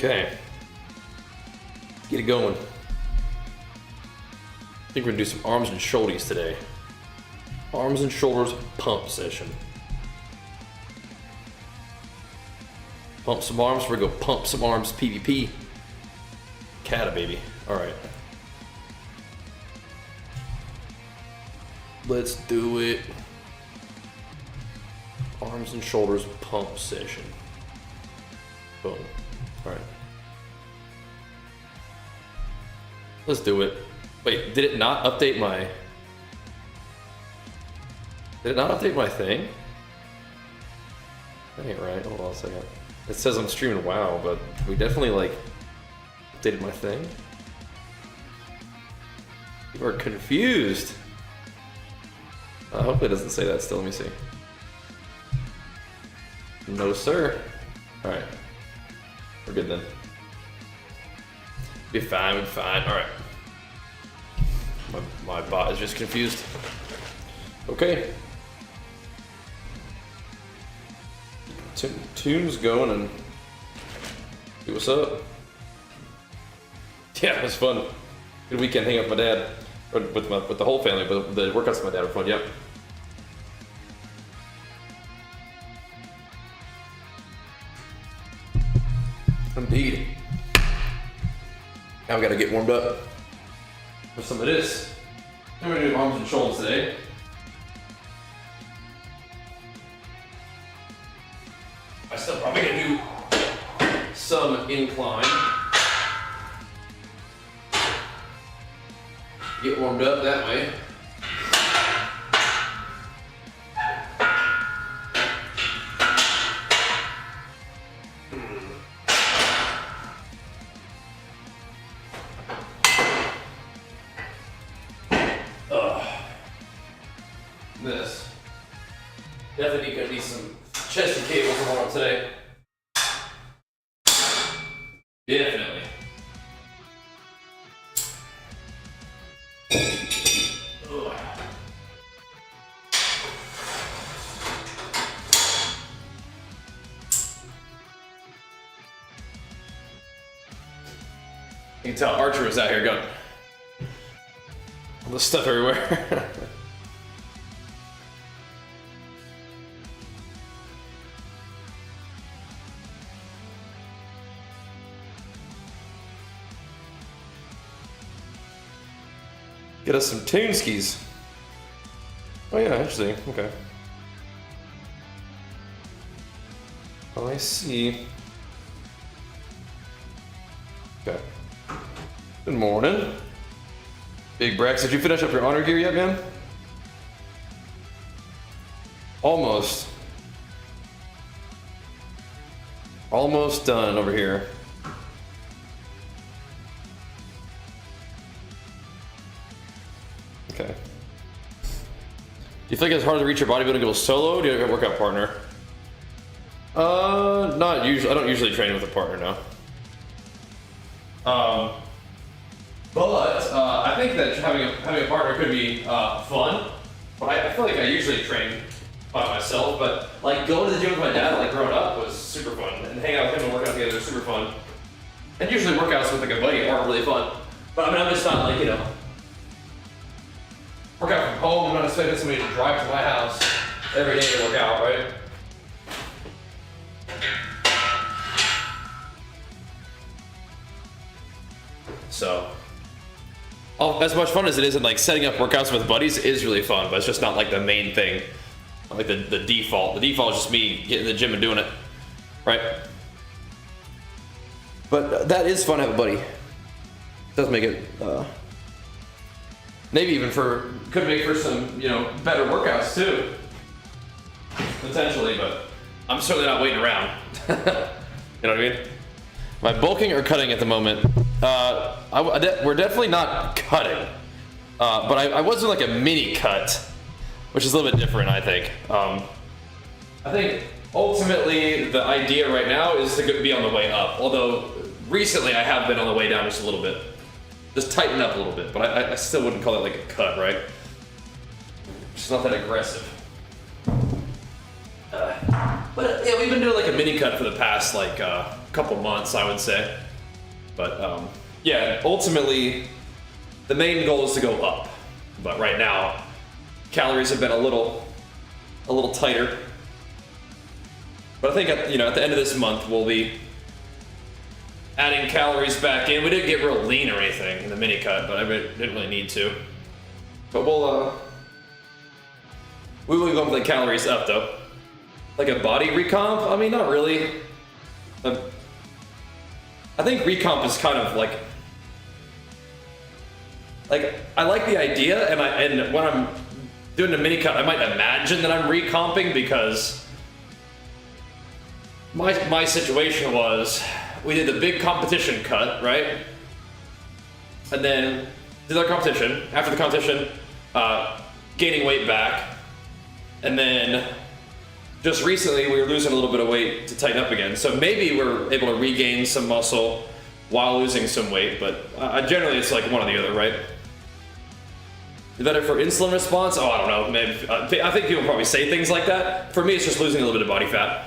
Okay. Get it going. I think we're gonna do some arms and shoulders today. Arms and shoulders pump session. Pump some arms, we're gonna go pump some arms, PvP. Cata baby. Alright. Let's do it. Arms and shoulders pump session. Boom. Alright. Let's do it. Wait, did it not update my... Did it not update my thing? That ain't right. Hold on a second. It says I'm streaming WoW, but we definitely, like, updated my thing. You are confused. Hopefully it doesn't say that still. Let me see. No, sir. Alright. We're good then. Be fine, we'll be fine. Alright. My bot is just confused. Okay. Tunes going and see what's up. Yeah, it was fun. Good weekend hanging out with my dad. Or with the whole family, but the workouts with my dad were fun, yep. Indeed. Now we gotta get warmed up for some of this. I'm gonna do arms and shoulders today. I still probably gonna do some incline. Get warmed up that way. This. Definitely gonna need some chesty cables to warm up today. Definitely. Ugh. You can tell Archer was out here going all this stuff everywhere. Get us some tune skis. Oh yeah, interesting. Okay. Oh, I see. Okay. Good morning. Big Brex, did you finish up your honor gear yet, man? Almost. Almost done over here. Okay. Do you think it's hard to reach your bodybuilding goals solo? Or do you have a workout partner? Not usually. I don't usually train with a partner now. But I think that having a partner could be fun. But I feel like I usually train by myself. But like going to the gym with my dad, like growing up, was super fun, and hanging out with him and working out together was super fun. And usually workouts with like a buddy aren't really fun. But I mean, I'm just not like, you know, work out from home. I'm not expecting somebody to drive to my house every day to work out, right? So, as much fun as it is, and like setting up workouts with buddies is really fun, but it's just not like the main thing, like the default. The default is just me getting in the gym and doing it, right? But that is fun to have a buddy. It does make it, maybe even could make for some, you know, better workouts too, potentially. But I'm certainly not waiting around. You know what I mean? Am I bulking or cutting at the moment? We're definitely not cutting, but I was doing like a mini cut, which is a little bit different, I think. I think ultimately the idea right now is to be on the way up, although recently I have been on the way down just a little bit. Just tighten up a little bit, but I still wouldn't call it like a cut, right? It's not that aggressive. But yeah, we've been doing like a mini cut for the past like couple months, I would say. But yeah, ultimately, the main goal is to go up. But right now, calories have been a little tighter. But I think at the end of this month, we'll be adding calories back in. We didn't get real lean or anything in the mini cut, but I didn't really need to. But we will be bumping the calories up though. Like a body recomp? I mean, not really. I think recomp is kind of like I like the idea, and when I'm doing a mini cut, I might imagine that I'm recomping because my situation was we did the big competition cut, right? And then did our competition. After the competition, gaining weight back, and then just recently we were losing a little bit of weight to tighten up again. So maybe we're able to regain some muscle while losing some weight, but generally it's like one or the other, right? Better for insulin response? Oh, I don't know. Maybe I think people probably say things like that. For me, it's just losing a little bit of body fat,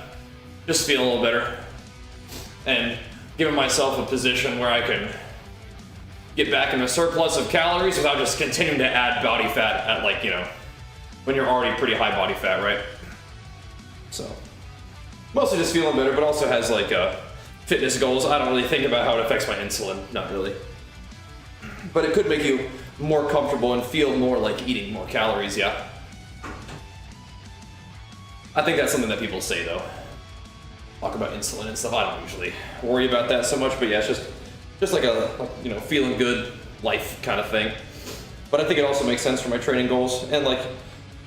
just feeling a little better, and giving myself a position where I can get back in a surplus of calories without just continuing to add body fat at when you're already pretty high body fat, right? So mostly just feeling better, but also has fitness goals. I don't really think about how it affects my insulin, not really. But it could make you more comfortable and feel more like eating more calories, yeah. I think that's something that people say though. Talk about insulin and stuff. I don't usually worry about that so much, but yeah, it's just like a feeling good life kind of thing. But I think it also makes sense for my training goals, and like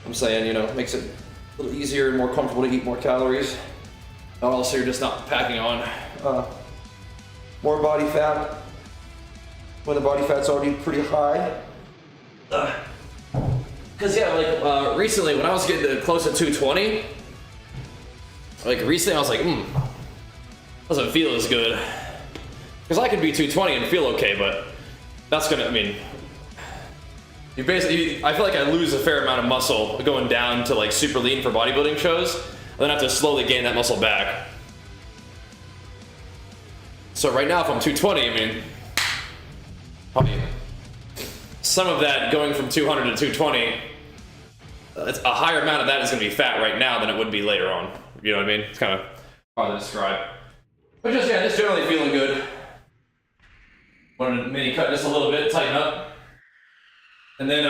I'm saying, makes it a little easier and more comfortable to eat more calories. And also, you're just not packing on more body fat when the body fat's already pretty high. Cause yeah, recently when I was getting close to 220, recently I was like, doesn't feel as good. Cause I could be 220 and feel okay, but that's gonna, you basically, I feel like I lose a fair amount of muscle going down to super lean for bodybuilding shows, and then I have to slowly gain that muscle back. So right now, if I'm 220, probably some of that going from 200 to 220, a higher amount of that is going to be fat right now than it would be later on. You know what I mean? It's kind of hard to describe. But just generally feeling good. Wanted to mini cut just a little bit, tighten up. And then,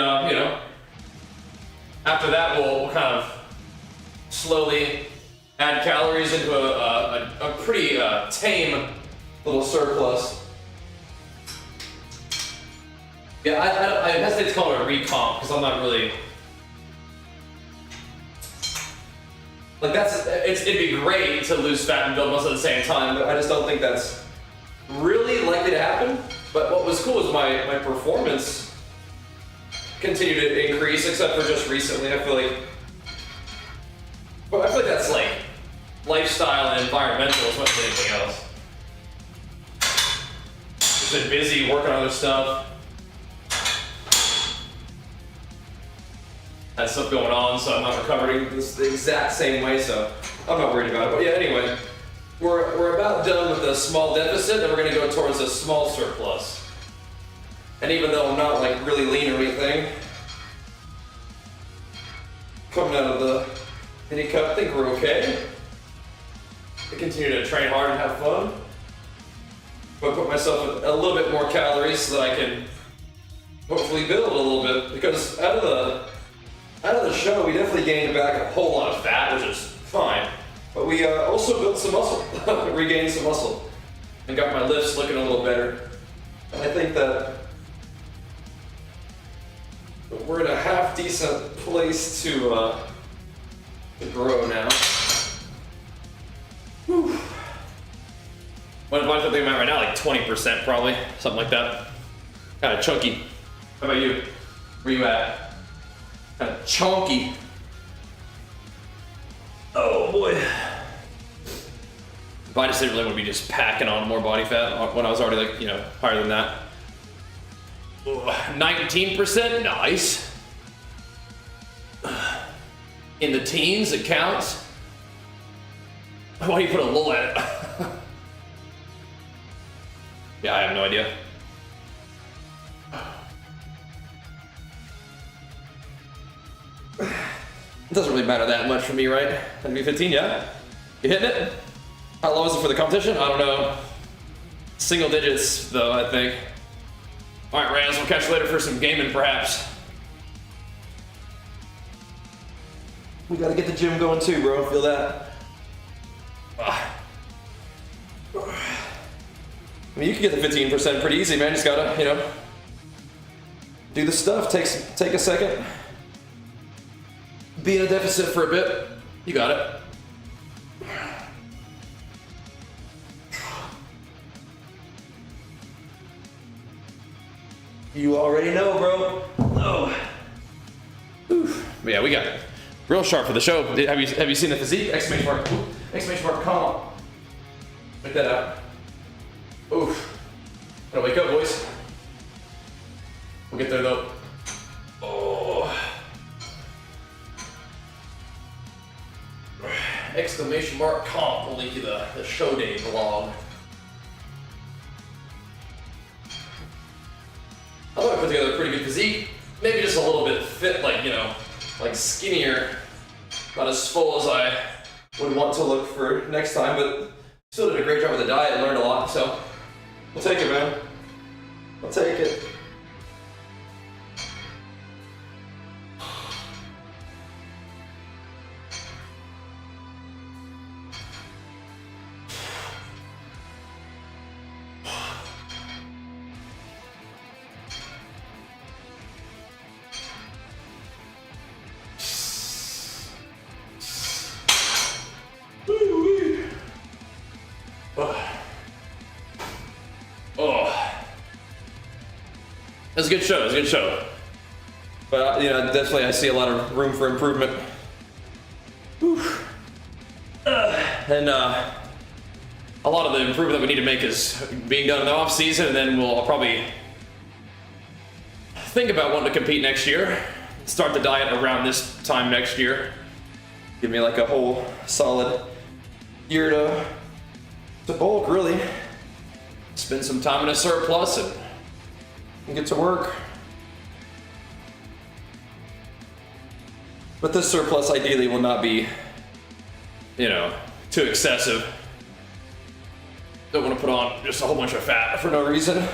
after that, we'll kind of slowly add calories into a pretty tame little surplus. Yeah, I hesitate to call it a recomp because I'm not really it'd be great to lose fat and build muscle at the same time, but I just don't think that's really likely to happen. But what was cool is my performance continued to increase, except for just recently. I feel like that's lifestyle and environmental as much as anything else. Just been busy working on other stuff. Had stuff going on, so I'm not recovering the exact same way, so I'm not worried about it. But yeah, anyway, we're about done with the small deficit, and we're gonna go towards a small surplus. And even though I'm not really lean or anything, coming out of the mini cut, I think we're okay. I continue to train hard and have fun, but put myself a little bit more calories so that I can hopefully build a little bit, because out of the show, we definitely gained back a whole lot of fat, which is fine. But we also built some muscle, regained some muscle, and got my lifts looking a little better. And I think that we're in a half decent place to grow now. Whew. What am I thinking about right now? 20% probably, something like that. Kind of chunky. How about you? Where you at? Kind of chunky. Oh boy. But I just didn't really want to be just packing on more body fat when I was already higher than that. 19%, nice. In the teens, it counts. Why do you put a lull at it? Yeah, I have no idea. It doesn't really matter that much for me, right? NB15, yeah? You hitting it? How low is it for the competition? I don't know. Single digits, though, I think. Alright, Rams, we'll catch you later for some gaming, perhaps. We gotta get the gym going too, bro. Feel that? I mean, you can get the 15% pretty easy, man. Just gotta, you know, do the stuff. Take a second. Be in a deficit for a bit. You got it. You already know, bro. Oh. Oof. But yeah, we got it. Real sharp for the show. Have you seen the physique? Exclamation mark. Exclamation mark. Calm. Check that out. Oof. Gotta wake up, boys. We'll get there though. Oh. Exclamation mark. Calm. We'll link you the show day vlog. I thought I put together a pretty good physique. Maybe just a little bit fit, like, you know, like skinnier. Not as full as I would want to look for next time, but still did a great job with the diet and learned a lot, so we'll take it, man. I'll take it. It was a good show, it was a good show. But, you know, definitely I see a lot of room for improvement. And a lot of the improvement that we need to make is being done in the off season, and then I'll probably think about wanting to compete next year. Start the diet around this time next year. Give me like a whole solid year to bulk, really. Spend some time in a surplus and get to work. But this surplus ideally will not be, you know, too excessive. Don't want to put on just a whole bunch of fat for no reason.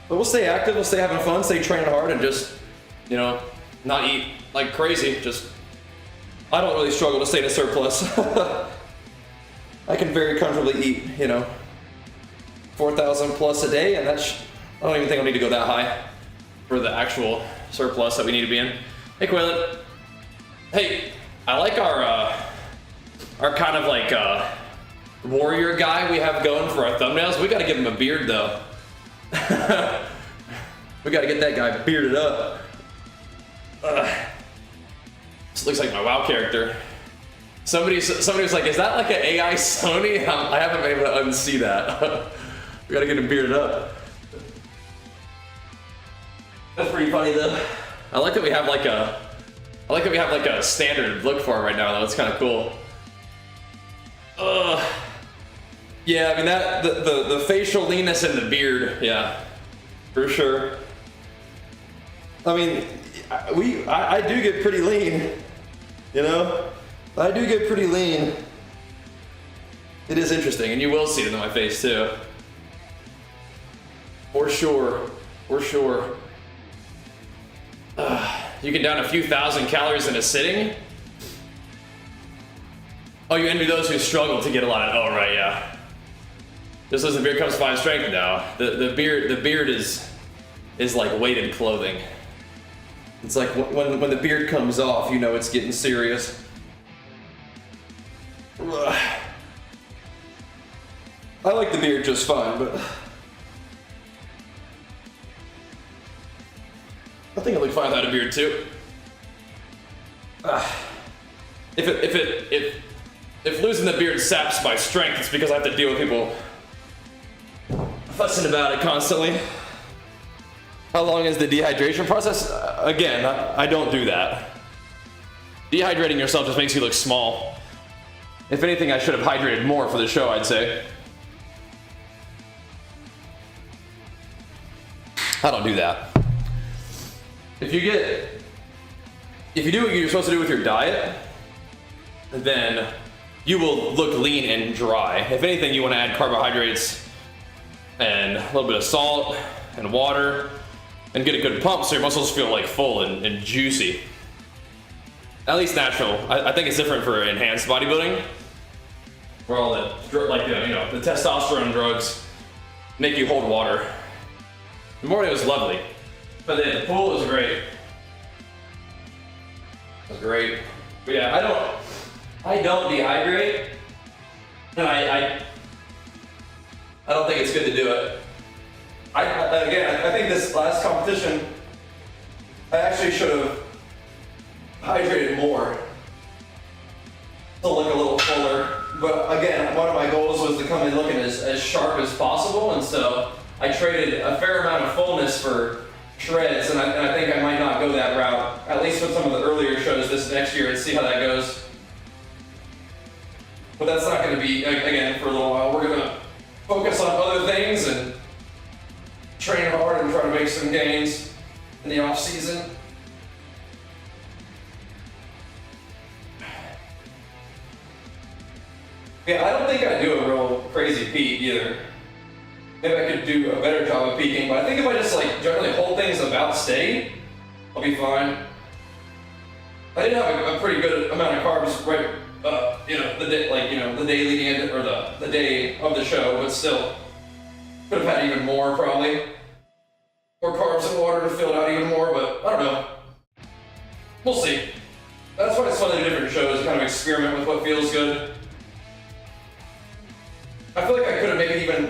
But we'll stay active, we'll stay having fun, stay training hard, and just, you know, not eat like crazy. Just, I don't really struggle to stay in a surplus. I can very comfortably eat, you know, 4,000 plus a day, and that's, I don't even think I need to go that high for the actual surplus that we need to be in. Hey, Quaylen. Hey, I like our kind of like warrior guy we have going for our thumbnails. We gotta give him a beard though. We gotta get that guy bearded up. This looks like my WoW character. Somebody was like, is that like an AI Sony? I haven't been able to unsee that. We gotta get him bearded up. That's pretty funny though. I like that we have like a standard look for him right now though. It's kind of cool. Yeah, I mean that the facial leanness and the beard, yeah, for sure. I mean, I do get pretty lean, you know. I do get pretty lean. It is interesting, and you will see it in my face too. For sure, for sure. You can down a few thousand calories in a sitting. Oh, you envy those who struggle to get a lot of. Oh, right, yeah. Just as the beard comes fine strength now. The beard is like weighted clothing. It's like when the beard comes off, you know it's getting serious. I like the beard just fine, but I think I look fine without a beard too. If losing the beard saps my strength, it's because I have to deal with people fussing about it constantly. How long is the dehydration process? Again, I don't do that. Dehydrating yourself just makes you look small. If anything, I should have hydrated more for the show, I'd say. I don't do that. If you do what you're supposed to do with your diet, then you will look lean and dry. If anything, you want to add carbohydrates and a little bit of salt and water and get a good pump so your muscles feel like full and juicy. At least natural. I think it's different for enhanced bodybuilding, where all the the testosterone drugs make you hold water. The morning was lovely, but then the pool was great. It was great. But yeah, I don't dehydrate, and I don't think it's good to do it. I think this last competition, I actually should have hydrated more to look a little fuller. But again, one of my goals was to come in looking as sharp as possible, and so I traded a fair amount of fullness for shreds, and I think I might not go that route, at least with some of the earlier shows this next year, and see how that goes. But that's not going to be, again, for a little while. We're going to focus on other things and train hard and try to make some gains in the off season. Yeah, I don't think I do a real crazy peak either. Maybe I could do a better job of peaking, but I think if I just generally hold things about steady, I'll be fine. I did have a pretty good amount of carbs right, the day, the day leading in, or the day of the show, but still could have had even more probably. More carbs and water to fill it out even more, but I don't know. We'll see. That's why it's fun to do different shows, kind of experiment with what feels good. I feel like I could have maybe even,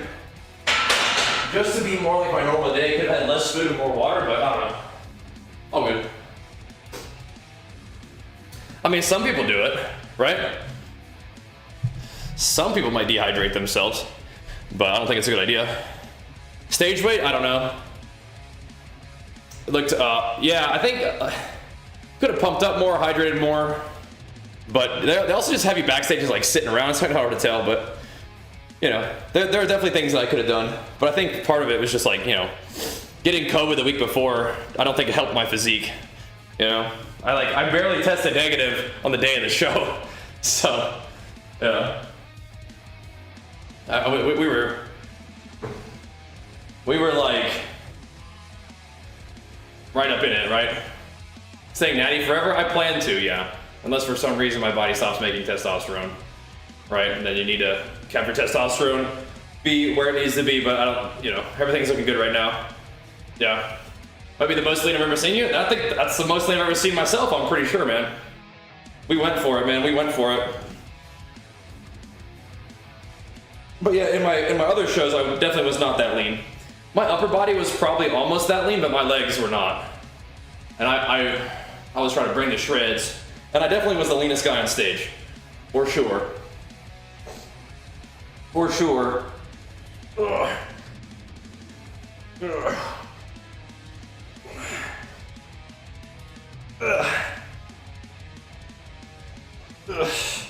just to be more like my normal day, could have had less food and more water, but I don't know. All good. I mean, some people do it, right? Some people might dehydrate themselves, but I don't think it's a good idea. Stage weight, I don't know. It looked, yeah, I think could have pumped up more, hydrated more, but they also just have you backstage just sitting around. It's kind of hard to tell, but there are definitely things that I could have done. But I think part of it was just getting COVID the week before. I don't think it helped my physique. I barely tested negative on the day of the show, so yeah. We were right up in it, right? Staying natty forever? I plan to, yeah. Unless for some reason my body stops making testosterone, right? And then you need to have your testosterone be where it needs to be, but I don't, everything's looking good right now. Yeah. Might be the most lean I've ever seen you. I think that's the most lean I've ever seen myself, I'm pretty sure, man. We went for it, man. We went for it. But yeah, in my other shows, I definitely was not that lean. My upper body was probably almost that lean, but my legs were not. And I was trying to bring the shreds. And I definitely was the leanest guy on stage. For sure. For sure. Ugh. Ugh. Ugh. Ugh.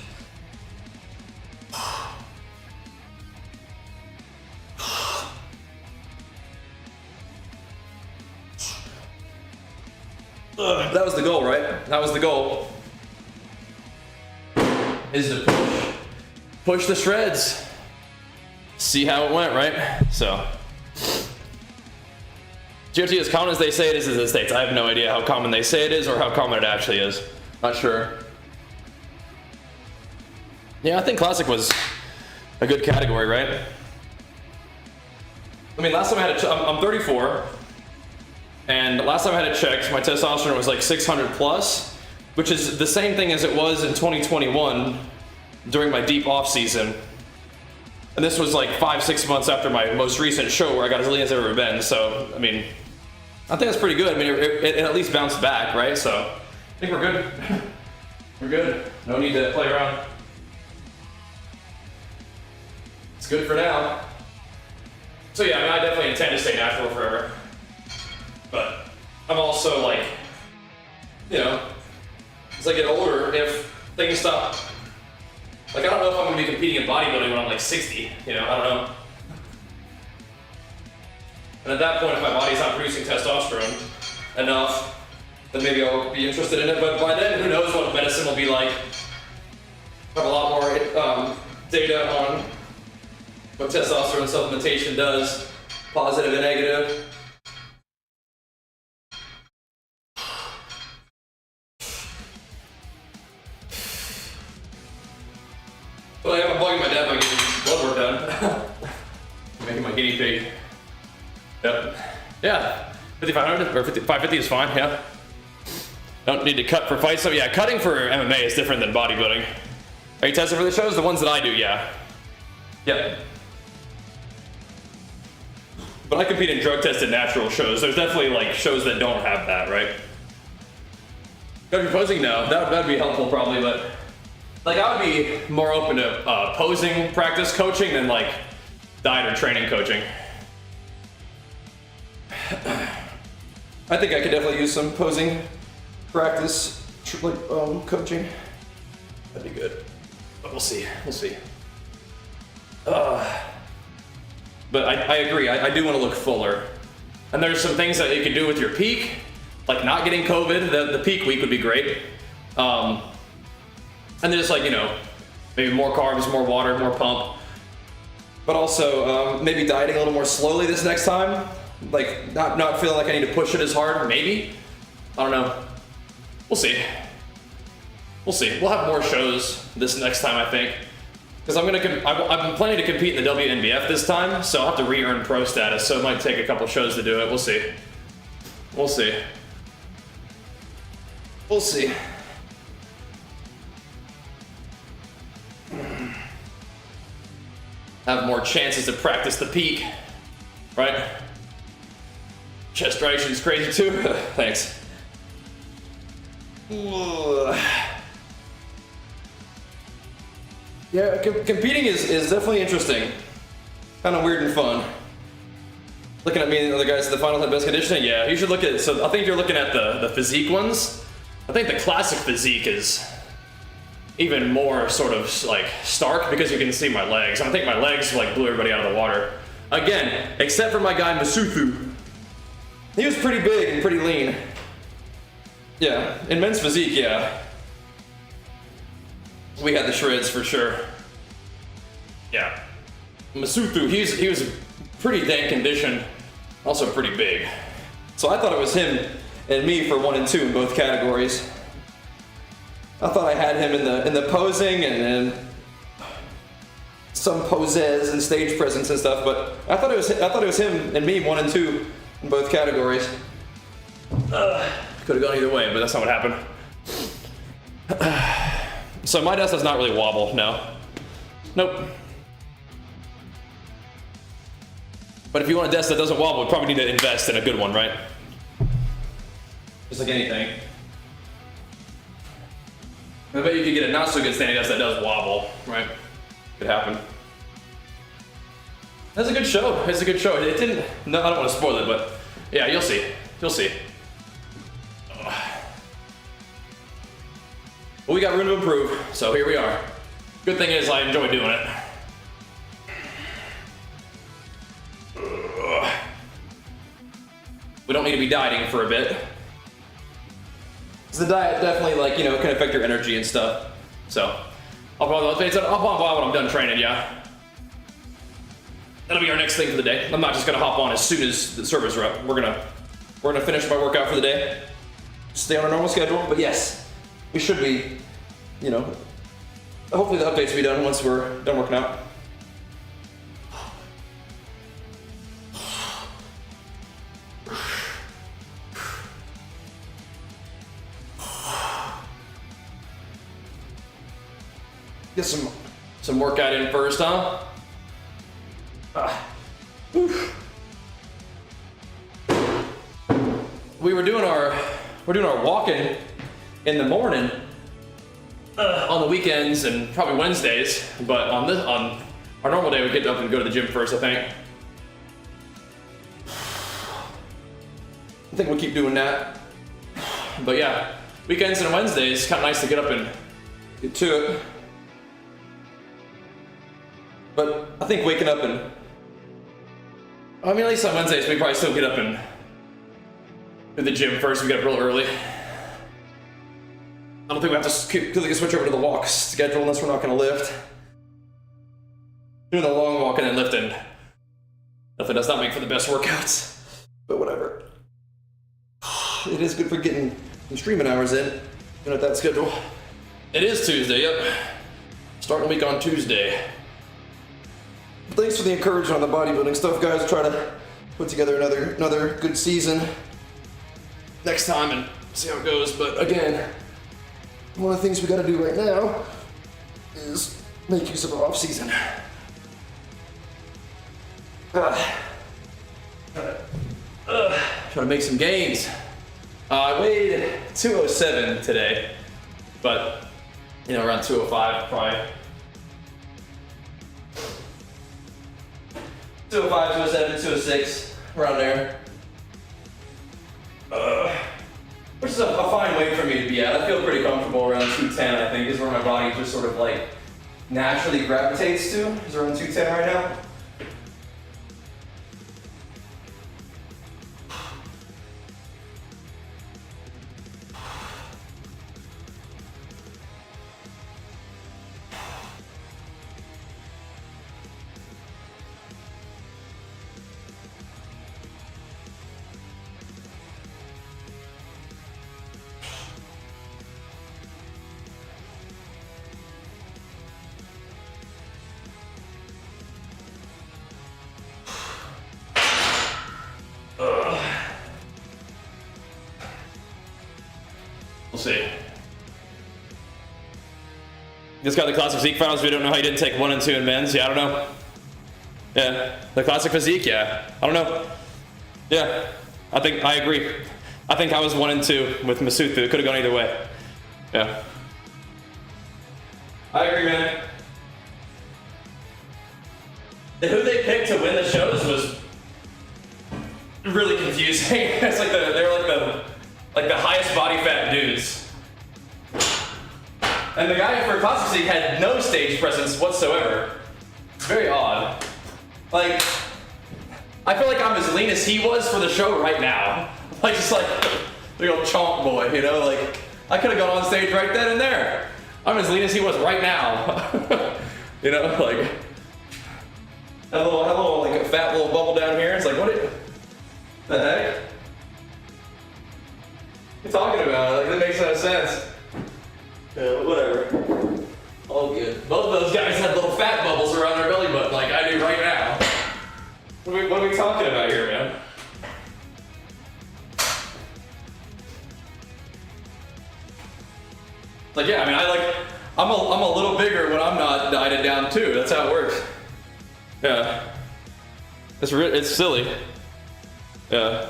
That was the goal, right? That was the goal. Is to push the shreds. See how it went, right? So, GOT, as common as they say it is in the States. I have no idea how common they say it is or how common it actually is. Not sure. Yeah, I think classic was a good category, right? I mean, last time I had I'm 34, and last time I had it checked, my testosterone was 600 plus, which is the same thing as it was in 2021 during my deep off season. And this was 5-6 months after my most recent show where I got as lean as I've ever been. So, I mean, I think that's pretty good. I mean, it at least bounced back, right? So, I think we're good. We're good. No need to play around. It's good for now. So yeah, I mean, I definitely intend to stay natural forever. But I'm also as I get older, if things stop, I don't know if I'm gonna be competing in bodybuilding when I'm 60, I don't know. And at that point, if my body's not producing testosterone enough, then maybe I'll be interested in it. But by then, who knows what medicine will be like. I have a lot more data on what testosterone supplementation does, positive and negative. But I'm bugging my dad by getting blood work done. Making my guinea pig. Yep. Yeah. 5,500 or 550 is fine, yeah. Don't need to cut for fights. So yeah, cutting for MMA is different than bodybuilding. Are you testing for the shows? The ones that I do, yeah. Yep. But I compete in drug-tested natural shows. There's definitely like shows that don't have that, right? Coach posing? No. That'd be helpful probably, but like I would be more open to posing practice coaching than like diet or training coaching. I think I could definitely use some posing practice, like coaching. That'd be good. But we'll see. We'll see. But I agree. I do want to look fuller. And there's some things that you can do with your peak, like not getting COVID. The peak week would be great. And then just like, you know, maybe more carbs, more water, more pump. But also maybe dieting a little more slowly this next time. Like not feeling like I need to push it as hard, maybe. I don't know. We'll see. We'll see. We'll have more shows this next time, I think. Because I've been planning to compete in the WNBF this time, so I'll have to re-earn pro status, so it might take a couple shows to do it. We'll see. We'll see. We'll see. Have more chances to practice the peak, right? Chest striation is crazy too. Thanks. Yeah, competing is definitely interesting. Kind of weird and fun. Looking at me and the other guys at the finals at best conditioning, yeah, you should look at, so I think you're looking at the physique ones. I think the classic physique is even more sort of like stark because you can see my legs. I think my legs like blew everybody out of the water. Again, except for my guy Masuthu. He was pretty big and pretty lean. Yeah, in men's physique, yeah. We had the shreds for sure. Yeah. Masuthu, he was pretty dang conditioned, also pretty big. So I thought it was him and me for 1 and 2 in both categories. I thought I had him in the posing and some poses and stage presence and stuff, but I thought it was him and me 1 and 2 in both categories. Could have gone either way, but that's not what happened. So my desk does not really wobble, no. Nope. But if you want a desk that doesn't wobble, you probably need to invest in a good one, right? Just like anything. I bet you could get a not so good standing desk that does wobble, right? Could happen. That's a good show. It's a good show. It didn't, no, I don't want to spoil it, but yeah, you'll see. You'll see. But we got room to improve, so here we are. Good thing is I enjoy doing it. We don't need to be dieting for a bit. The diet definitely, like, you know, can affect your energy and stuff. So, I'll probably when I'm done training, yeah. That'll be our next thing for the day. I'm not just gonna hop on as soon as the servers are up. We're gonna finish my workout for the day. Stay on our normal schedule, but yes, we should be, you know, hopefully the updates will be done once we're done working out. Get some workout in first, huh? We're doing our walking in the morning on the weekends and probably Wednesdays, but on our normal day we get up and go to the gym first, I think. I think we'll keep doing that. But yeah, weekends and Wednesdays, kind of nice to get up and get to it. But I think waking up and I mean, at least on Wednesdays, we probably still get up and do the gym first. We get up real early. I don't think we have to completely switch over to the walk schedule unless we're not going to lift. Doing the long walk and then lifting definitely does not make for the best workouts, but whatever. It is good for getting some streaming hours in, even at that schedule. It is Tuesday, yep. Starting the week on Tuesday. Thanks for the encouragement on the bodybuilding stuff, guys. Try to put together another good season next time and see how it goes. But again, one of the things we got to do right now is make use of our off season. Try to make some gains. I weighed 207 today, but you know, around 205 probably. 205, 207, 206, around there. Which is a fine weight for me to be at. I feel pretty comfortable around 210, I think, is where my body just sort of like naturally gravitates to, is around 210 right now. We'll see. Just got the classic physique finals. We don't know how you didn't take 1 and 2 in men's. Yeah, I don't know. Yeah, the classic physique. Yeah, I don't know. Yeah, I agree. I think I was 1 and 2 with Masuthu. It could have gone either way. Yeah, I agree, man. Who they picked to win the shows was really confusing. It's like they're like the highest body fat dudes. And the guy for Classic Physique had no stage presence whatsoever. It's very odd. Like, I feel like I'm as lean as he was for the show right now. Like, just like, big old chomp boy, you know? Like, I could have gone on stage right then and there. I'm as lean as he was right now. You know, like, had a little, like a fat little bubble down here. It's like, the heck? What are you talking about? Like, that makes no sense. Yeah, whatever. All good. Both of those guys had little fat bubbles around their belly button, like I do right now. What are we talking about here, man? Like, yeah, I mean, I'm a little bigger when I'm not dieted down too. That's how it works. Yeah. It's silly. Yeah.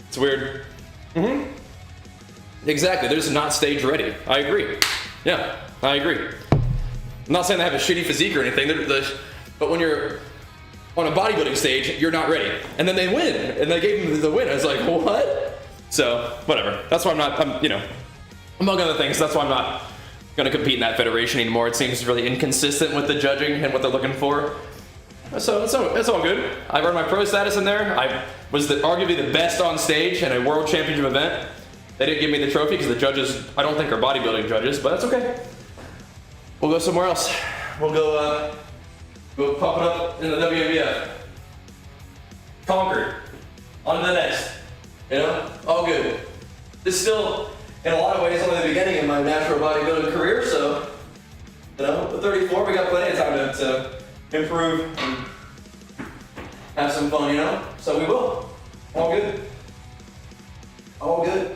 It's weird. Mm-hmm. Exactly. They're just not stage ready. I agree. Yeah, I agree. I'm not saying they have a shitty physique or anything, but when you're on a bodybuilding stage, you're not ready. And then they win, and they gave them the win. I was like, what? So, whatever. That's why I'm you know, among other things, that's why I'm not going to compete in that federation anymore. It seems really inconsistent with the judging and what they're looking for. So it's all good. I've earned my pro status in there. I was arguably the best on stage in a world championship event. They didn't give me the trophy because the judges, I don't think, are bodybuilding judges, but that's okay. We'll go somewhere else. We'll go pop it up in the WWF. Conquered. On to the next. You know? All good. This is still, in a lot of ways, only the beginning of my natural bodybuilding career, so, you know, at 34, we got plenty of time to improve and have some fun, you know? So we will. All good. All good.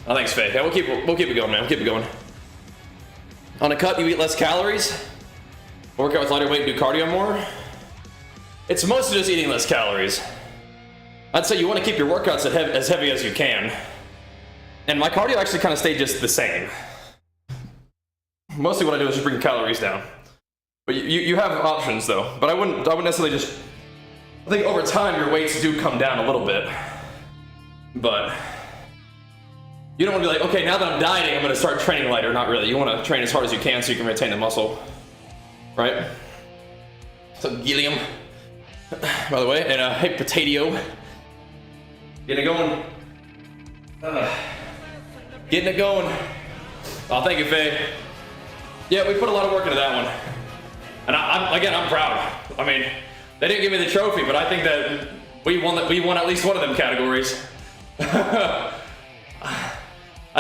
Oh, thanks, Faye. Yeah, we'll keep it going, man. We'll keep it going. On a cut, you eat less calories. Work out with lighter weight, do cardio more. It's mostly just eating less calories. I'd say you want to keep your workouts as heavy as you can. And my cardio actually kind of stayed just the same. Mostly what I do is just bring calories down. But you have options though. But I wouldn't necessarily just. I think over time your weights do come down a little bit. But you don't want to be like, okay, now that I'm dieting, I'm going to start training lighter. Not really. You want to train as hard as you can so you can retain the muscle. Right? So Gilliam, by the way, and hey Potato. Getting it going. Getting it going. Oh, thank you, Faye. Yeah, we put a lot of work into that one. And I'm proud. I mean, they didn't give me the trophy, but I think that we won at least one of them categories. I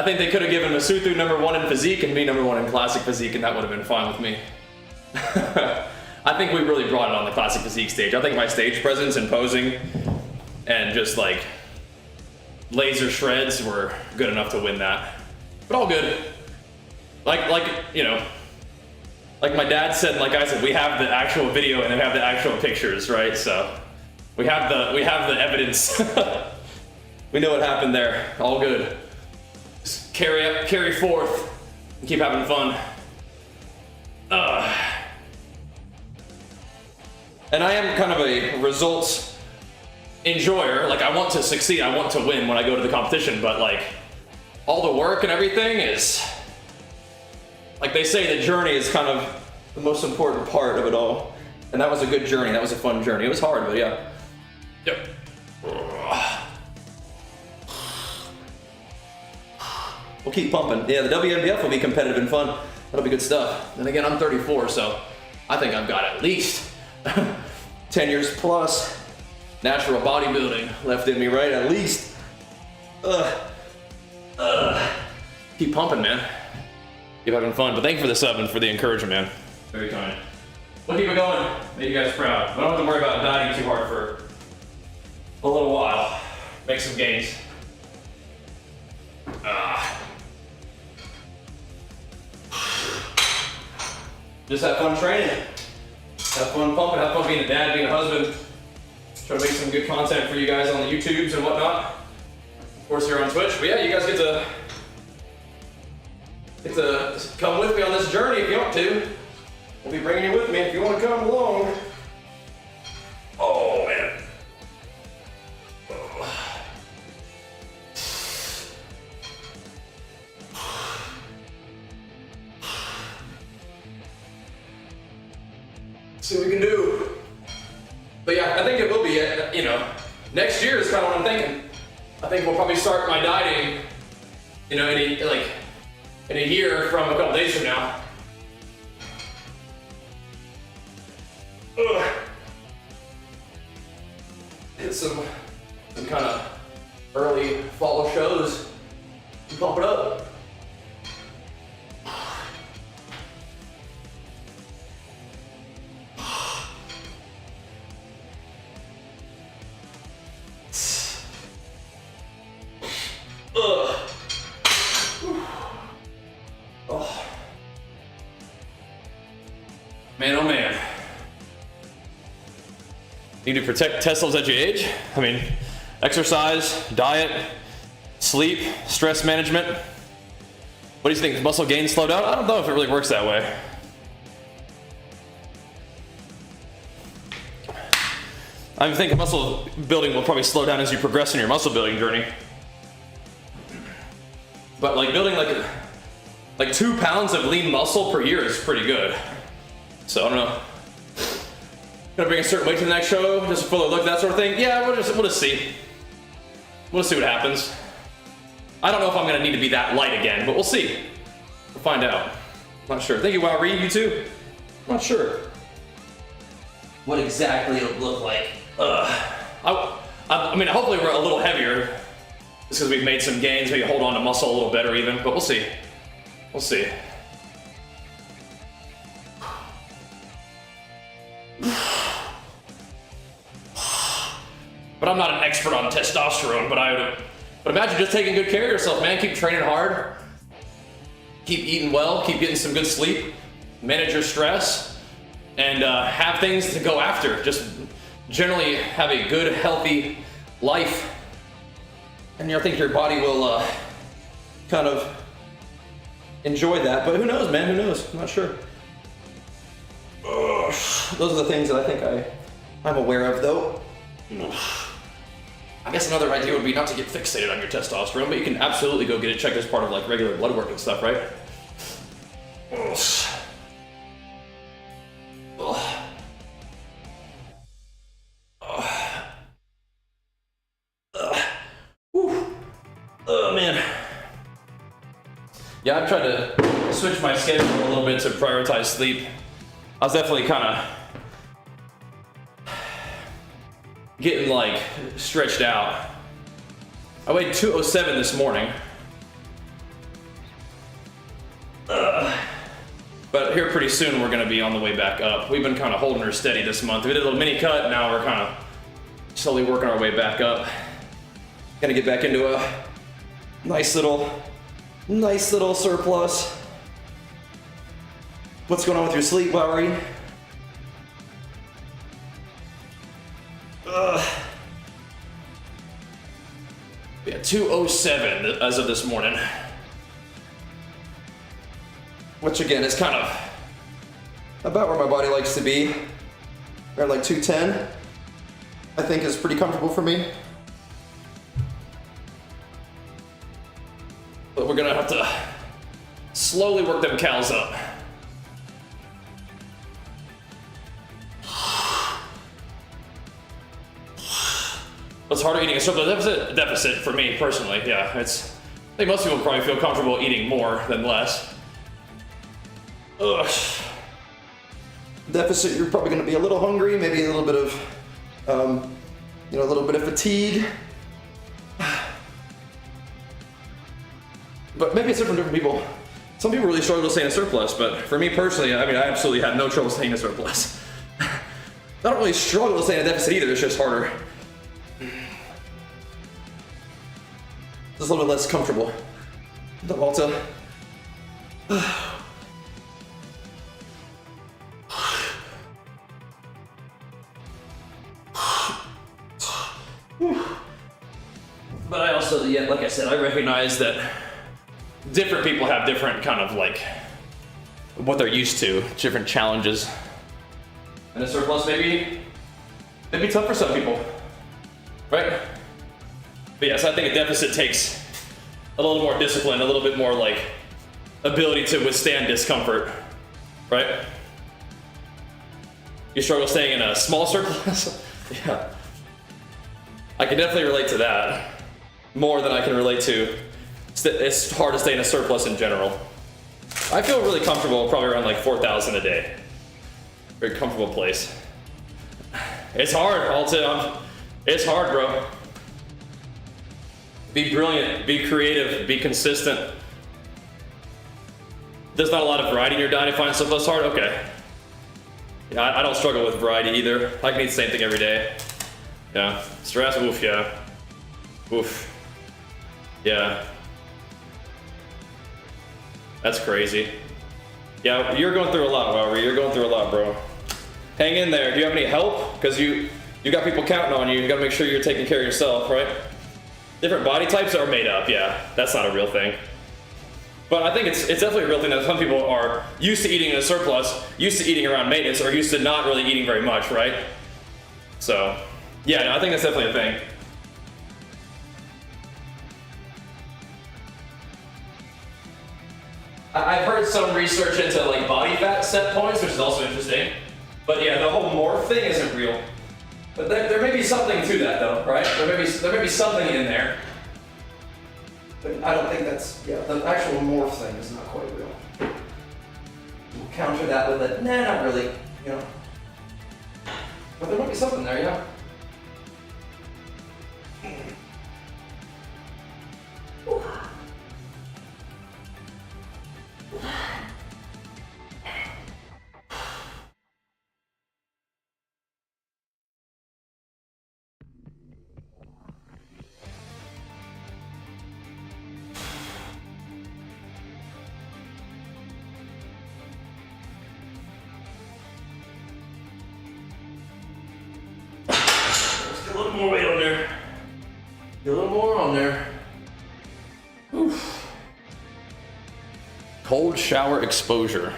think they could have given Masuthu #1 in physique and me #1 in classic physique, and that would have been fine with me. I think we really brought it on the classic physique stage. I think my stage presence and posing and just like laser shreds were good enough to win that. But all good. Like you know, like my dad said, like I said, we have the actual video and we have the actual pictures, right? So we have the evidence. We know what happened there. All good. Just carry forth and keep having fun. And I am kind of a results enjoyer. Like I want to succeed, I want to win when I go to the competition, but like all the work and everything is, like they say, the journey is kind of the most important part of it all. And that was a good journey, that was a fun journey. It was hard, but yeah. Yep. We'll keep pumping. Yeah, the WNBF will be competitive and fun. That'll be good stuff. And again, I'm 34, so I think I've got at least 10 years plus natural bodybuilding left in me, right? At least. Keep pumping, man. Keep having fun. But thank you for the sub and for the encouragement, man. Very kind. We'll keep it going. Make you guys proud. But I don't have to worry about dieting too hard for a little while. Make some gains. Just have fun training. Have fun pumping, have fun being a dad, being a husband. Try to make some good content for you guys on the YouTubes and whatnot. Of course, here on Twitch. But yeah, you guys get to come with me on this journey if you want to. We'll be bringing you with me if you want to come along. Oh, man. See what we can do. But yeah, I think it will be, you know, next year is kind of what I'm thinking. I think we'll probably start my dieting, you know, in a year from a couple days from now. Hit some kind of early fall shows and pump it up. Man, oh man. You need to protect test levels as you age. I mean, exercise, diet, sleep, stress management. What do you think? Muscle gain slow down? I don't know if it really works that way. I'm thinking muscle building will probably slow down as you progress in your muscle building journey. But like building like 2 pounds of lean muscle per year is pretty good. So I don't know. Gonna bring a certain weight to the next show, just a fuller look, that sort of thing. Yeah, we'll just see. We'll see what happens. I don't know if I'm gonna need to be that light again, but we'll see. We'll find out. Not sure. Thank you, Wowree. You too? Not sure what exactly it'll look like. I mean, hopefully we're a little heavier, just because we've made some gains. Maybe hold on to muscle a little better even, but we'll see. We'll see. But I'm not an expert on testosterone, but I But imagine just taking good care of yourself, man. Keep training hard, keep eating well, keep getting some good sleep, manage your stress, and have things to go after. Just generally have a good, healthy life. And I think your body will kind of enjoy that. But who knows, man? Who knows? I'm not sure. Ugh. Those are the things that I think I'm aware of, though. I guess another idea would be not to get fixated on your testosterone, but you can absolutely go get it checked as part of like regular blood work and stuff, right? Ugh. Ugh. Oh man. Yeah, I've tried to switch my schedule a little bit to prioritize sleep. I was definitely kind of getting like stretched out. I weighed 207 this morning. But here pretty soon we're gonna be on the way back up. We've been kind of holding her steady this month. We did a little mini cut, now we're kind of slowly working our way back up. Gonna get back into a nice little surplus. What's going on with your sleep, Lowry? Yeah, 207 as of this morning. Which again is kind of about where my body likes to be. Around like 210. I think is pretty comfortable for me. But we're gonna have to slowly work them cows up. It's harder eating a surplus deficit for me personally. Yeah, I think most people probably feel comfortable eating more than less. Ugh. Deficit, you're probably going to be a little hungry, maybe a little bit of, a little bit of fatigue. But maybe it's different for different people. Some people really struggle to stay in a surplus, but for me personally, I absolutely have no trouble staying in a surplus. I don't really struggle to stay in a deficit either, it's just harder. Just a little bit less comfortable. The Volta. But I also, yeah, like I said, I recognize that different people have different kind of like what they're used to, different challenges. And a surplus maybe it'd be tough for some people, right? But yes, I think a deficit takes a little more discipline, a little bit more like ability to withstand discomfort, right? You struggle staying in a small surplus? Yeah. I can definitely relate to that more than I can relate to it's hard to stay in a surplus in general. I feel really comfortable probably around like 4,000 a day. Very comfortable place. It's hard, it's hard, bro. Be brilliant, be creative, be consistent. There's not a lot of variety in your diet. You find surplus hard? Okay. Yeah, I don't struggle with variety either. I can eat the same thing every day. Yeah. Stress, oof, yeah. Oof. Yeah. That's crazy. Yeah, you're going through a lot, Lowry. You're going through a lot, bro. Hang in there. Do you have any help? Because you got people counting on you. You got to make sure you're taking care of yourself, right? Different body types are made up. Yeah, that's not a real thing. But I think it's definitely a real thing that some people are used to eating in a surplus, used to eating around maintenance, or used to not really eating very much, right? So, yeah, no, I think that's definitely a thing. I've heard some research into like body fat set points, which is also interesting. But yeah, the whole morph thing isn't real. But there may be something to that though, right? There may be something in there. But I don't think that's, yeah, the actual morph thing is not quite real. We'll counter that with a, nah, not really, you know. But there might be something there, yeah. A little more weight on there. Get a little more on there. Oof. Cold shower exposure.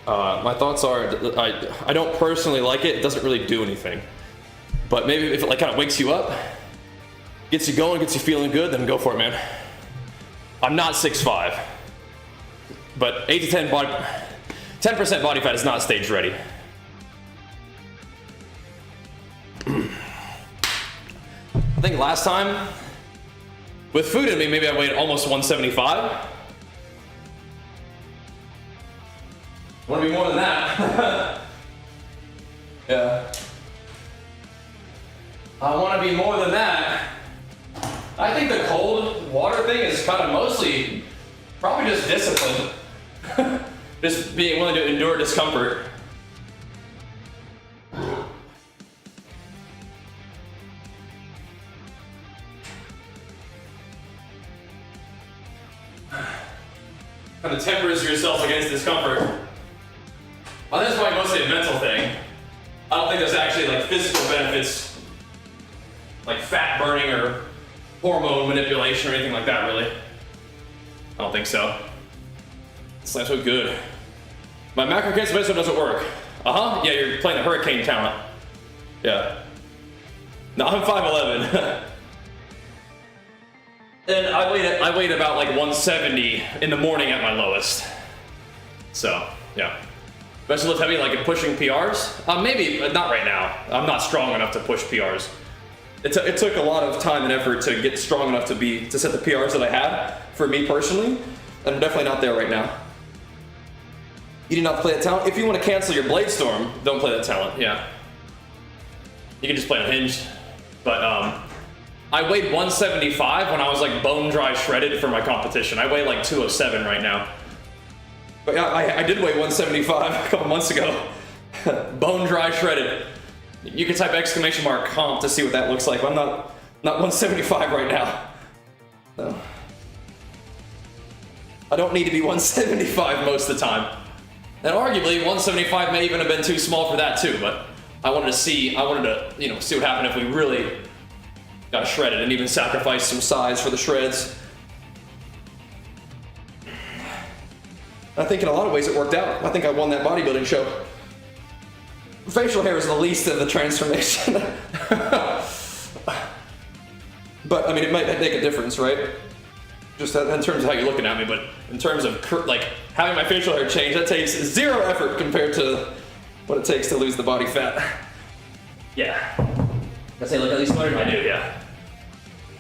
My thoughts are, I don't personally like it. It doesn't really do anything. But maybe if it like kind of wakes you up, gets you going, gets you feeling good, then go for it, man. I'm not 6'5", but 8 to 10 body, 10% body fat is not stage ready. I think last time, with food in me, maybe I weighed almost 175. I want to be more than that. Yeah. I want to be more than that. I think the cold water thing is kind of mostly probably just discipline. Just being willing to endure discomfort. Kind of tempers yourself against discomfort. I think it's probably mostly a mental thing. I don't think there's actually like physical benefits, like fat burning or hormone manipulation or anything like that, really. I don't think so. It's not so good. My macro system doesn't work. Yeah, you're playing the hurricane talent. Yeah. No, I'm 5'11". And I weighed about like 170 in the morning at my lowest. So, yeah. Especially lift heavy, like pushing PRs? Maybe, but not right now. I'm not strong enough to push PRs. It took a lot of time and effort to get strong enough to set the PRs that I had, for me personally, and I'm definitely not there right now. You do not play that talent? If you want to cancel your Blade Storm, don't play that talent, yeah. You can just play unhinged. But, I weighed 175 when I was like bone dry shredded for my competition. I weigh like 207 right now. But yeah, I did weigh 175 a couple months ago. Bone dry shredded. You can type ! comp to see what that looks like. I'm not 175 right now. No. I don't need to be 175 most of the time. And arguably 175 may even have been too small for that too, but I wanted to see what happened if we really got shredded and even sacrificed some size for the shreds. I think in a lot of ways it worked out. I think I won that bodybuilding show. Facial hair is the least of the transformation. But I mean, it might make a difference, right? Just in terms of how you're looking at me, but in terms of like having my facial hair change, that takes zero effort compared to what it takes to lose the body fat. Yeah. I say look at least 200. I do, yeah.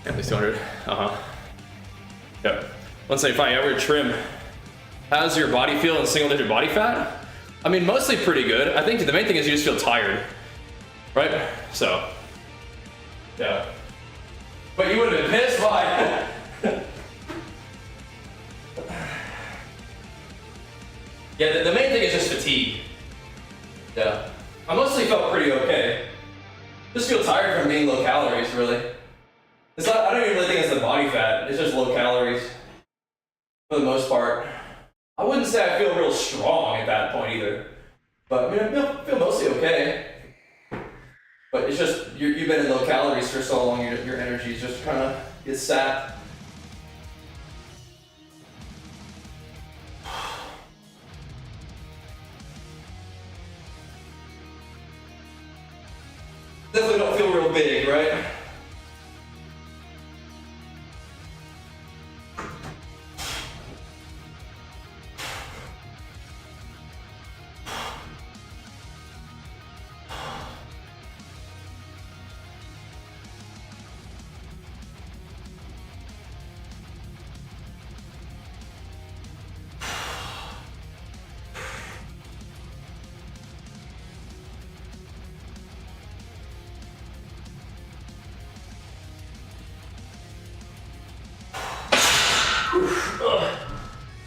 At least 200. Yep. 175. Yeah, we're trim. How's your body feel in single-digit body fat? I mean, mostly pretty good. I think the main thing is you just feel tired, right? So, yeah. But you would have been pissed by. Yeah, the main thing is just fatigue. Yeah. I mostly felt pretty okay. Just feel tired from being low calories, really. It's not, I don't even really think it's the body fat. It's just low calories for the most part. I wouldn't say I feel real strong at that point either. But I mean, I feel mostly okay. But it's just, you've been in low calories for so long, your energy is just kind of gets sapped. Definitely don't feel real big, right?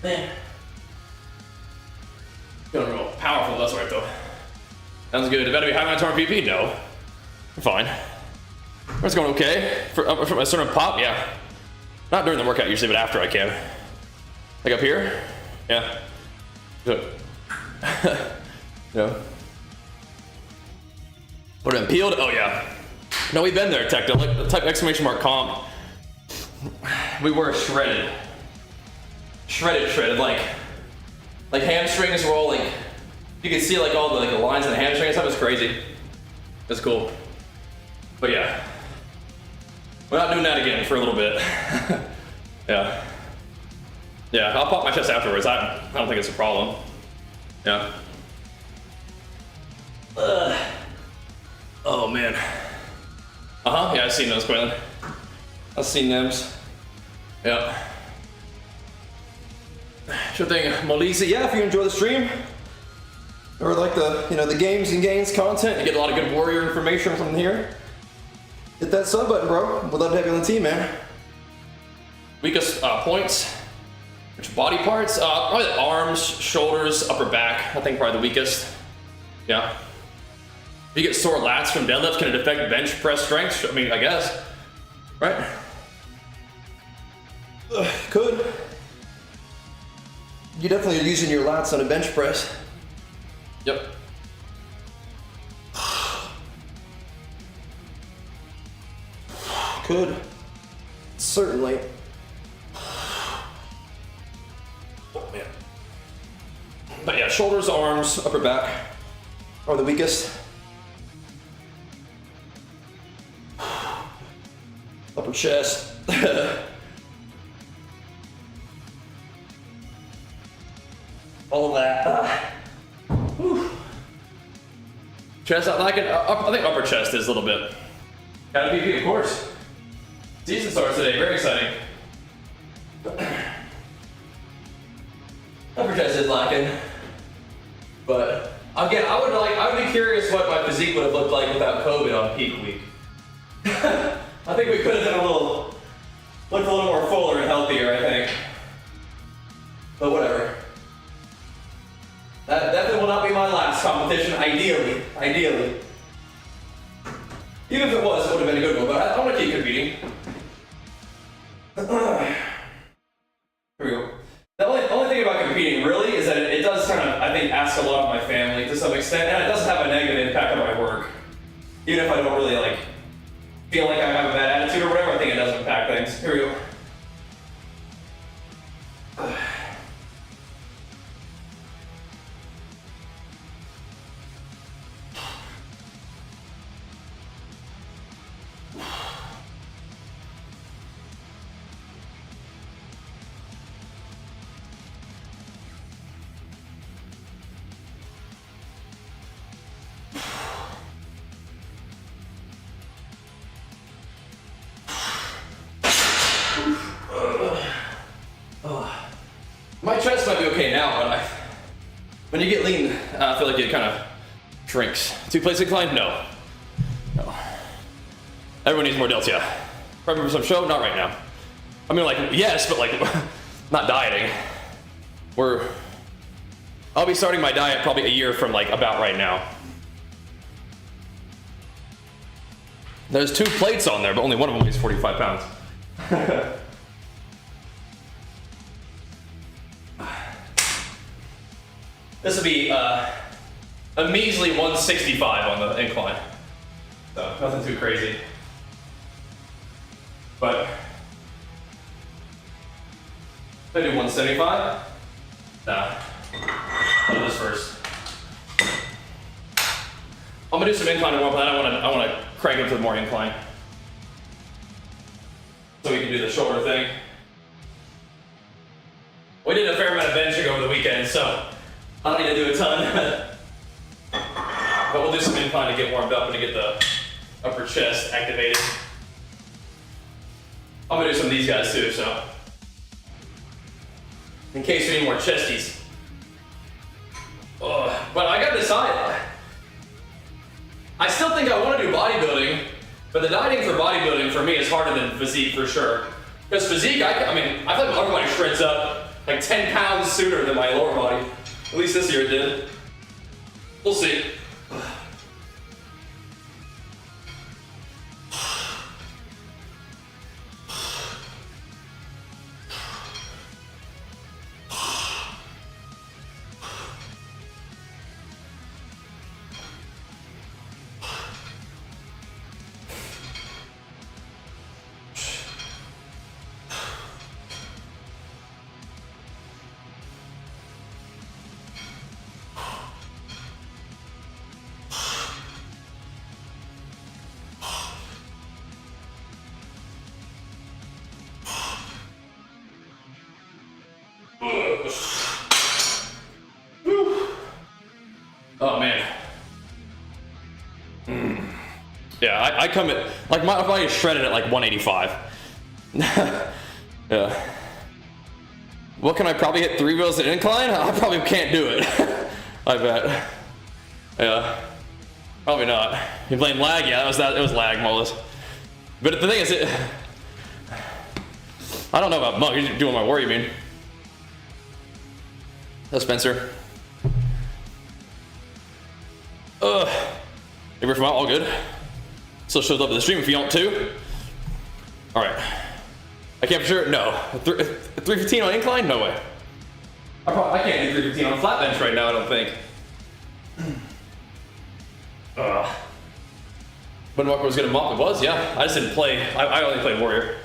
Man. Feeling real powerful, that's right though. Sounds good. About to be high on torn PP? No. I'm fine. It's going okay. For my sort of pop, yeah. Not during the workout usually, but after I can. Like up here? Yeah. Good. Yeah. Put it in peeled? Oh yeah. No, we've been there, Tech. Type exclamation mark comp. We were shredded. Shredded, like hamstrings were all like, you could see like all the lines in the hamstrings. That was crazy. That's cool. But yeah, we're not doing that again for a little bit. Yeah. Yeah, I'll pop my chest afterwards. I don't think it's a problem. Yeah. Oh man. Yeah, I've seen those, Quaylen. I've seen them. Yeah. Sure thing, Molisa. Yeah, if you enjoy the stream, or like the games and gains content, you get a lot of good warrior information from here. Hit that sub button, bro. We'd love to have you on the team, man. Weakest points. Which body parts? Probably the arms, shoulders, upper back. I think probably the weakest. Yeah. If you get sore lats from deadlifts, can it affect bench press strength? I mean, I guess. Right? Could. You definitely are using your lats on a bench press. Yep. Could. Certainly. Oh man. But yeah, shoulders, arms, upper back are the weakest. Upper chest. All of that. Chest, I think upper chest is a little bit. Got a PP, of course. Season starts today, very exciting. Upper chest is lacking. But again, I would be curious what my physique would have looked like without COVID on peak week. I think we could have been looked a little more fuller and healthier, I think. But whatever. That definitely will not be my last competition, ideally. Even if it was, it would have been a good one, but I want to keep competing. Here we go. The only thing about competing really is that it does kind of, I think, ask a lot of my family to some extent, and it doesn't have a negative impact on my work. Even if I don't really feel like I have a bad attitude or whatever, I think it does impact things. Here we go. My chest might be okay now, but when you get lean, I feel like it kind of shrinks. 2 plates incline? No. Everyone needs more delts, yeah. Probably for some show? Not right now. I mean, yes, but not dieting. I'll be starting my diet probably a year from about right now. There's 2 plates on there, but only one of them weighs 45 pounds. This will be a measly 165 on the incline. So nothing too crazy. But should I do 175? Nah. I'll do this first. I'm gonna do some incline and warm up. I want to crank it to the more incline, so we can do the shoulder thing. We did a fair amount of benching over the weekend, so I don't need to do a ton. But we'll do some incline to get warmed up and to get the upper chest activated. I'm gonna do some of these guys too, so in case we need more chesties. But I gotta decide. I still think I want to do bodybuilding, but the dieting for bodybuilding for me is harder than physique for sure. Because physique, I feel like my upper body shreds up 10 pounds sooner than my lower body. At least this year it did. We'll see. Yeah, I come at, like, my body is shredded at like 185. Yeah. What can I probably hit 3 wheels at incline? I probably can't do it. I bet. Yeah. Probably not. You blame lag? Yeah, it was lag, Mullis. But the thing is, I don't know about Monk. You're doing my work, you mean? Hello, Spencer. Ever from out, all good. Still shows up at the stream if you want to. All right. I can't for sure. No. 315 on incline? No way. I can't do 315 on flat bench right now. I don't think. When Walker was gonna mop, it was. Yeah. I just didn't play. I only played Warrior.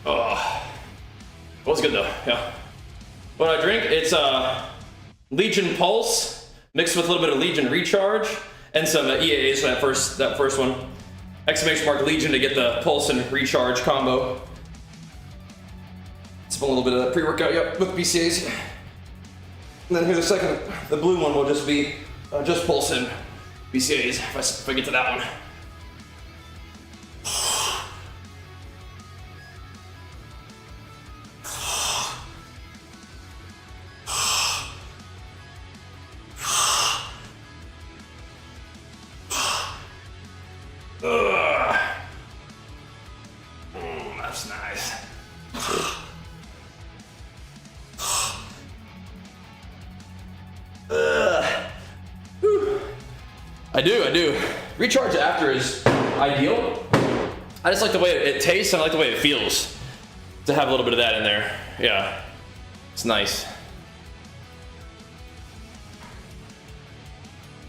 It was good though. Yeah. What I drink? It's Legion Pulse mixed with a little bit of Legion Recharge and some EAAs for that first one. Exclamation mark Legion to get the Pulse and Recharge combo. It's a little bit of that pre-workout, yep, with BCAAs. And then here's the second. The blue one will just be just Pulse and BCAAs if I get to that one. That's nice. I do. Recharge after is ideal. I just like the way it tastes and I like the way it feels to have a little bit of that in there. Yeah, it's nice.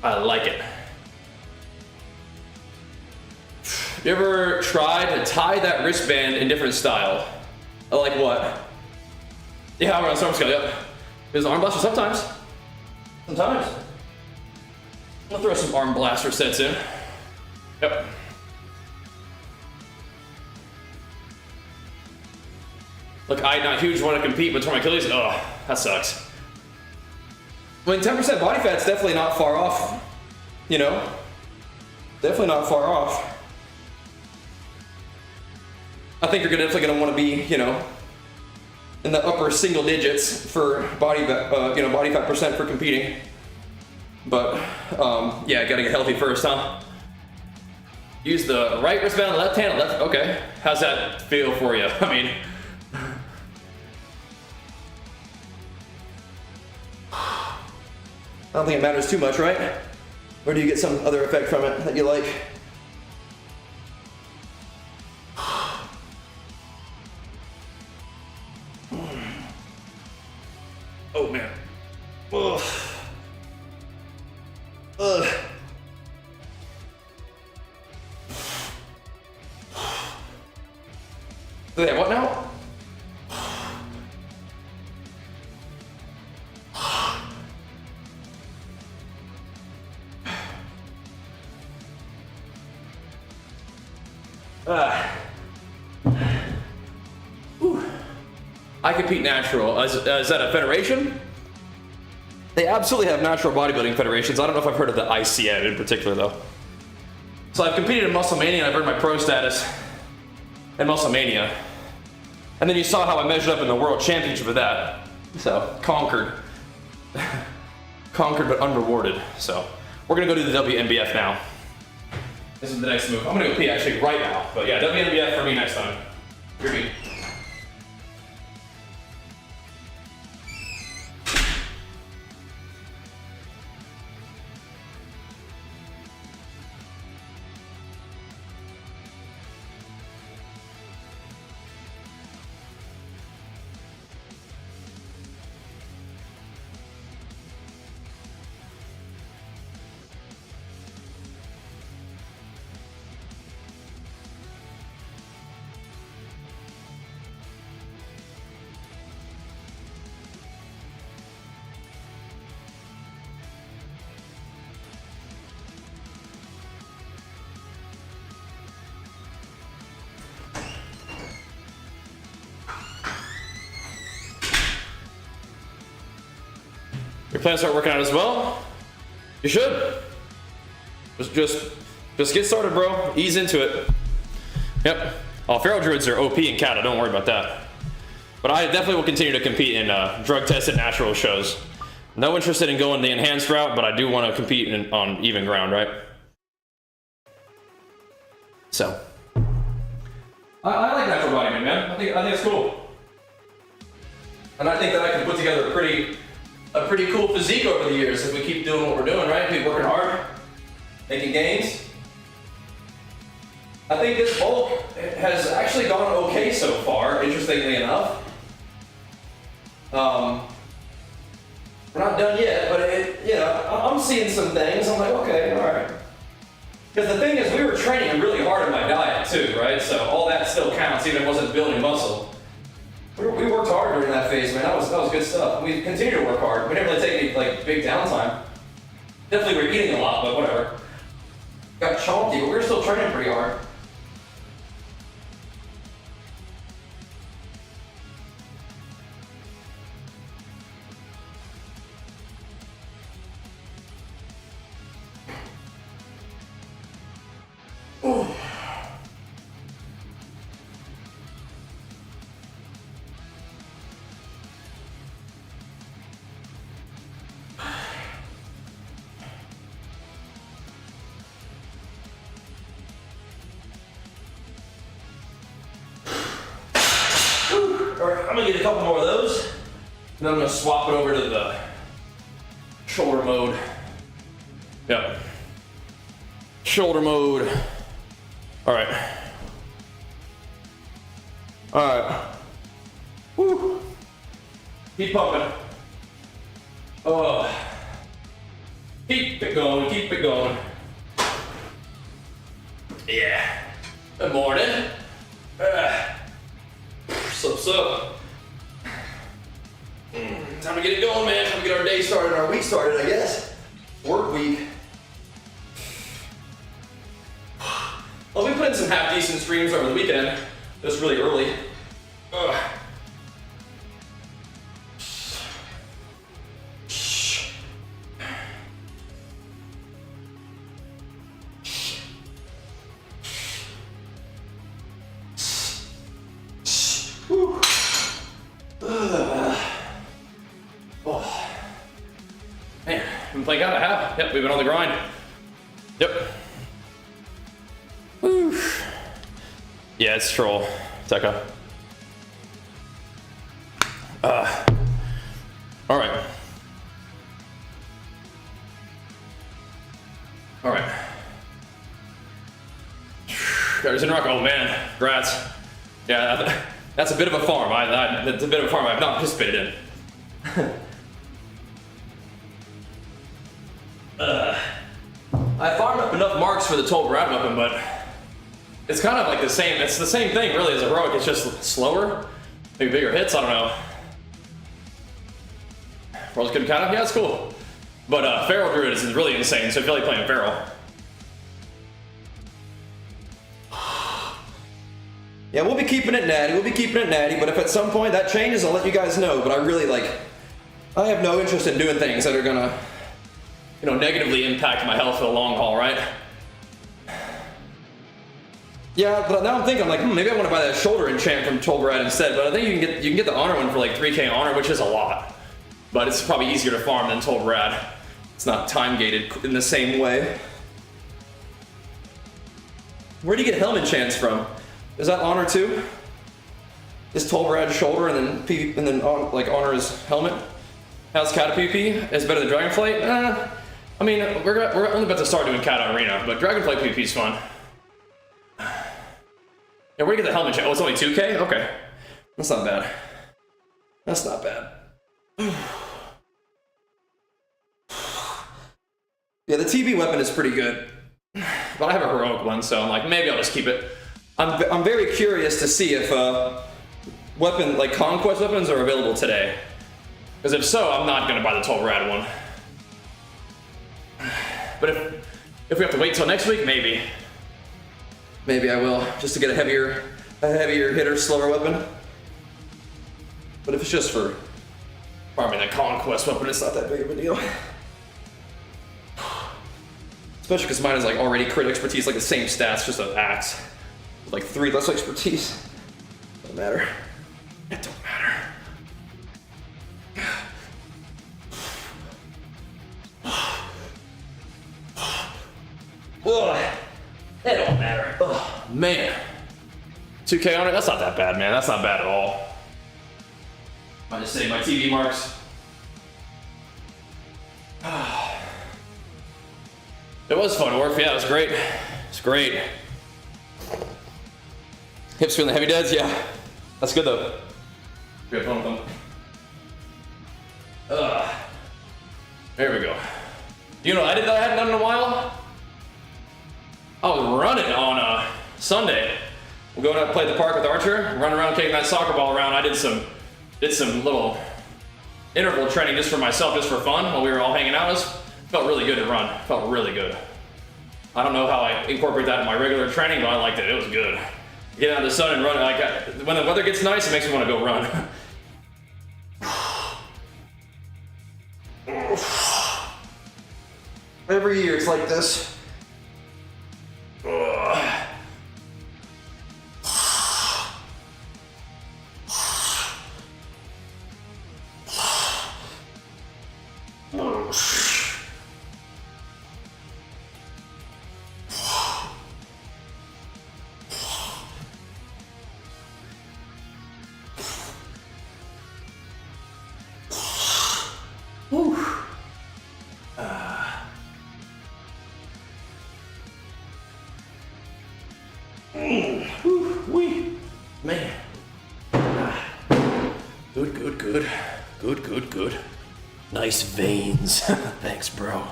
I like it. You ever tried to tie that wristband in different style? Like what? Yeah, I'm on storm scale, yep. There's arm blaster sometimes. Sometimes. I'm gonna throw some arm blaster sets in. Yep. Look, I'm not huge, want to compete, but for my Achilles, oh, that sucks. I mean, 10% body fat's definitely not far off, you know? Definitely not far off. I think you're definitely gonna want to be, you know, in the upper single digits for body fat percent for competing. But yeah, gotta get healthy first, huh? Use the right wristband, left hand, left. Okay, how's that feel for you? I mean, I don't think it matters too much, right? Or do you get some other effect from it that you like? Oh man. Ugh. Ugh. Do they have what now? I compete natural. Is that a federation? They absolutely have natural bodybuilding federations. I don't know if I've heard of the ICN in particular though. So I've competed in Muscle Mania and I've earned my pro status in Muscle Mania. And then you saw how I measured up in the World Championship of that. So, conquered. Conquered but unrewarded. So, we're gonna go do the WNBF now. This is the next move. I'm gonna go pee actually right now. But yeah, WNBF for me next time. Hear me. You plan to start working out as well? You should. Just Just get started, bro. Ease into it. Yep. Oh, feral druids are OP in kata. Don't worry about that. But I definitely will continue to compete in drug-tested natural shows. No interested in going the enhanced route, but I do want to compete on even ground, right? So. I like natural bodybuilding, man. I think it's cool. And I think that I can put together a pretty cool physique over the years if we keep doing what we're doing, right? Keep working hard, making gains. I think this bulk has actually gone okay so far, interestingly enough. We're not done yet, but I'm seeing some things. I'm like, okay, all right. Because the thing is, we were training really hard in my diet too, right? So all that still counts, even if it wasn't building muscle. We worked hard during that phase, man. That was good stuff. We continue to work hard. We didn't really take any like big downtime. Definitely we're eating a lot, but whatever. Got chonky, but we were still training pretty hard. Ooh. Alright, I'm gonna get a couple more of those. And then I'm gonna swap it over to the shoulder mode. Yep. Shoulder mode. Alright. Alright. Woo. Keep pumping. Oh. Keep it going, keep it going. Yeah. Good morning. Sup. Time to get it going, man. Time to get our day started, our week started, I guess. Work week. Well, we put in some half decent streams over the weekend. Just really early. Man, been playing out. I have. Yep, we've been on the grind. Yep. Woo. Yeah, it's troll, Tekka. All right. All right. There's in rock. Oh man, congrats. Yeah, that's a bit of a farm. That's a bit of a farm I've not participated in. I farmed up enough marks for the Toll Brad weapon, but it's kind of like the same. It's the same thing, really, as a heroic. It's just slower, maybe bigger hits. I don't know. World's good kind of. Yeah, it's cool. But Feral Druid is really insane, so I feel like playing Feral. Yeah, we'll be keeping it natty. But if at some point that changes, I'll let you guys know. But I have no interest in doing things that are gonna, negatively impact my health for the long haul, right? Yeah, but now I'm thinking, maybe I want to buy that shoulder enchant from Tolgrad instead. But I think you can get the honor one for like 3k honor, which is a lot. But it's probably easier to farm than Tolgrad. It's not time gated in the same way. Where do you get helmet enchants from? Is that honor too? Is Tolgrad shoulder and then honor is helmet? How's Kata PvP? Is better than Dragonflight? I mean, we're only about to start doing Kata Arena, but Dragonflight PvP is fun. Yeah, where do you get the helmet? Oh, it's only 2k? Okay. That's not bad. That's not bad. Yeah, the TB weapon is pretty good. But I have a heroic one, so I'm like, maybe I'll just keep it. I'm very curious to see if conquest weapons are available today. Because if so, I'm not gonna buy the Toll Rad one. But if we have to wait till next week, maybe. Maybe I will, just to get a heavier hitter, slower weapon. But if it's just for farming that conquest weapon, it's not that big of a deal. Especially because mine is like already crit expertise, like the same stats, just an axe. Like 3 less expertise. Doesn't matter. It don't matter. Ugh. It don't matter. Oh man. 2K on it? That's not that bad, man. That's not bad at all. I just say my TV marks. It was fun work. Yeah, it was great. It's great. Hips feeling heavy, dads? Yeah. That's good though. We have fun with them. There we go. You know, I hadn't done in a while. I was running on Sunday. We'll go out and play at the park with Archer, run around kicking that soccer ball around. I did some little interval training just for myself, just for fun, while we were all hanging out. It felt really good to run. Felt really good. I don't know how I incorporate that in my regular training, but I liked it. It was good. Get out in the sun and run. When the weather gets nice, it makes me want to go run. Every year it's like this. Man. Good. Nice veins. Thanks, bro.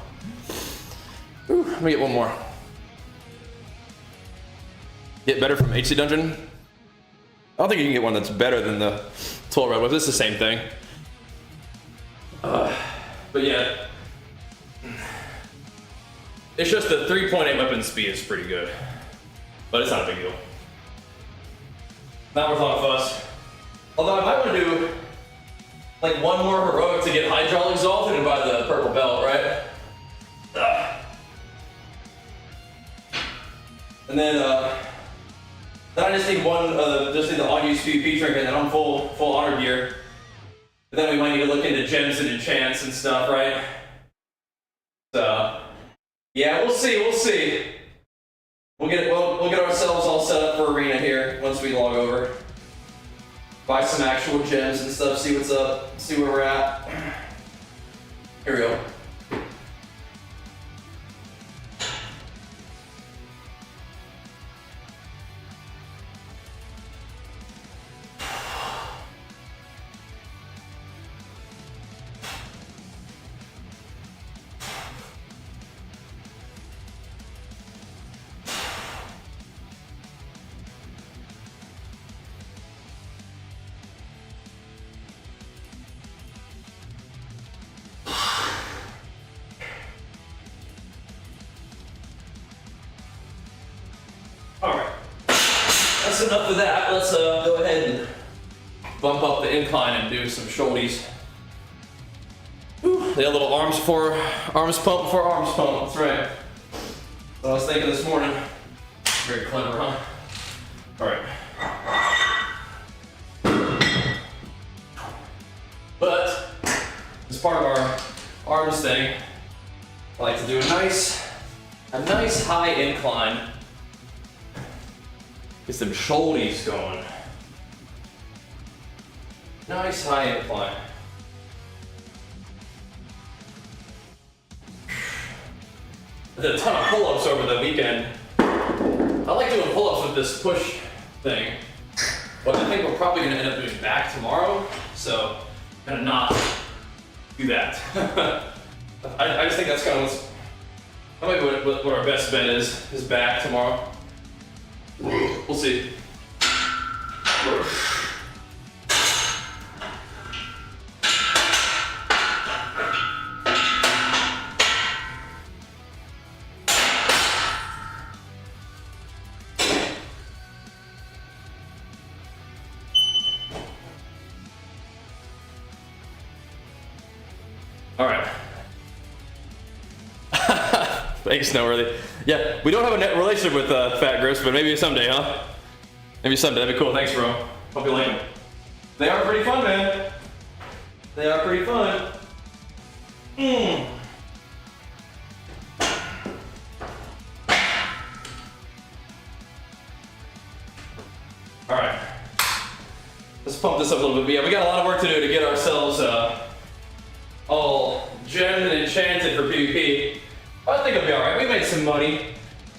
Ooh, let me get one more. Get better from HC Dungeon? I don't think you can get one that's better than the 12 red ones. It's the same thing. But yeah. It's just the 3.8 weapon speed is pretty good. But it's not a big deal. Not worth a lot of fuss. Although I might want to do like one more heroic to get Hydraulic Exalted and buy the purple belt, right? And then I just need the odd use PvP trinket, and then I'm full honor gear. But then we might need to look into gems and enchants and stuff, right? So yeah, we'll see. We'll get ourselves all set up for arena here once we log over. Buy some actual gems and stuff, see what's up, see where we're at. Here we go. That's enough of that. Let's go ahead and bump up the incline and do some shouldies. They had a little arms pump before arms pump. That's right. What I was thinking this morning. Very clever, huh? All right. But as part of our arms thing, I like to do a nice high incline. Get some shouldies going. Nice high incline. I did a ton of pull-ups over the weekend. I like doing pull-ups with this push thing, but I think we're probably gonna end up doing back tomorrow, so I'm gonna not do that. I just think that's kind of that might be what our best bet is back tomorrow. We'll see. All right. Thanks, Noteworthy. Yeah, we don't have a net relationship with fat grips, but maybe someday, huh? Maybe someday. That'd be cool. Thanks, bro. Hope you like them. They are pretty fun, man. They are pretty fun. All right. Let's pump this up a little bit. But yeah, we got a lot of work to do to get ourselves all gemmed and enchanted for PvP. But I think it'll be all right. We made some money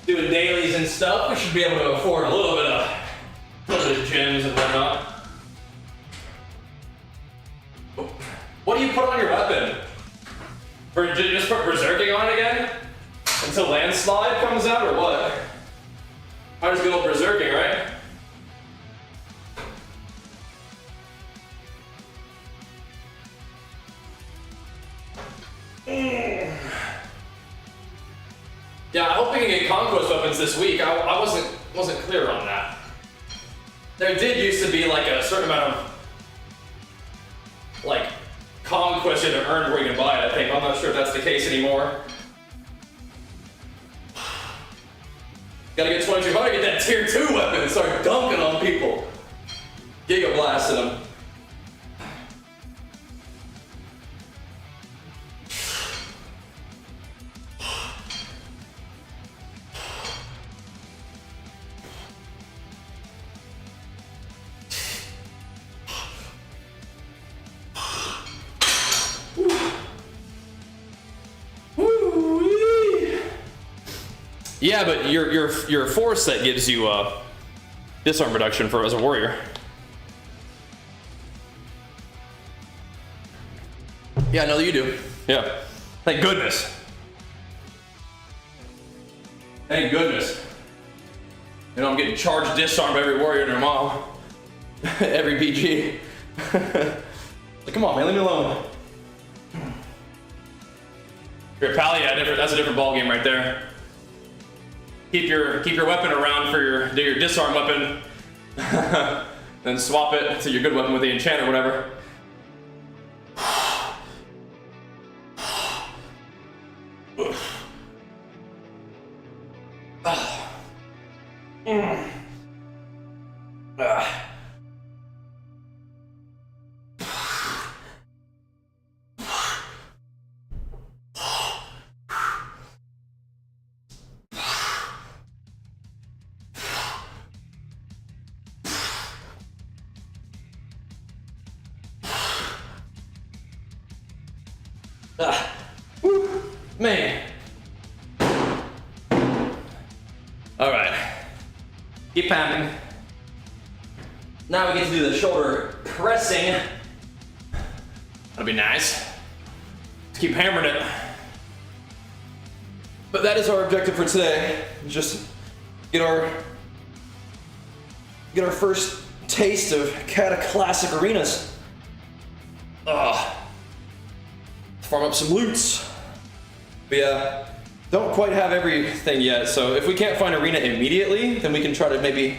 doing dailies and stuff. We should be able to afford a little bit of gems and whatnot. What do you put on your weapon? Just put berserking on it again? Until landslide comes out, or what? Might as well go berserking, right? Yeah, I hope we can get conquest weapons this week. I wasn't clear on that. There did used to be like a certain amount of like conquest you had to earn before you can buy it, I think. I'm not sure if that's the case anymore. Gotta get 2200 to get that tier 2 weapon and start dunking on people. Giga blasting them. Yeah, but your force set gives you disarm reduction for as a warrior. Yeah, no, you do. Yeah. Thank goodness. Thank goodness. You know, I'm getting charged disarm by every warrior and their mom. Every PG. Like, come on, man, leave me alone. Your pal, yeah, that's a different ball game right there. Keep your weapon around for your disarm weapon, then swap it to your good weapon with the enchant or whatever. Man. All right. Keep pounding. Now we get to do the shoulder pressing. That'll be nice. Let's keep hammering it. But that is our objective for today. Just get our first taste of Kata Classic arenas. Farm up some loots. But yeah, don't quite have everything yet, so if we can't find arena immediately, then we can try to maybe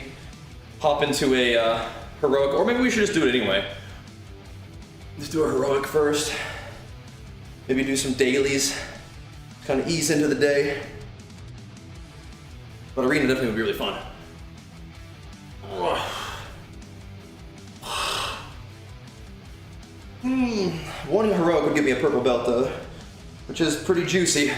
hop into a heroic, or maybe we should just do it anyway. Let's do a heroic first. Maybe do some dailies, kind of ease into the day. But arena definitely would be really fun. One heroic would give me a purple belt though, which is pretty juicy.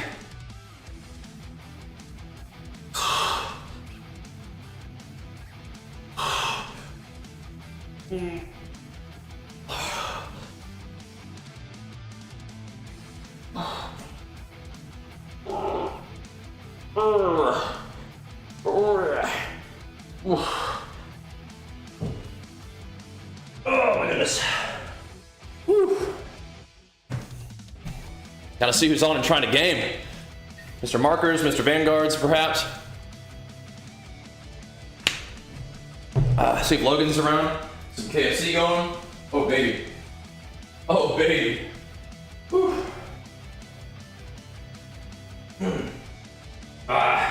Oh my goodness. Gotta see who's on and trying to game. Mr. Markers, Mr. Vanguards, perhaps. See if Logan's around. Some KFC going. Oh, baby. Oh, baby. Whew. All right.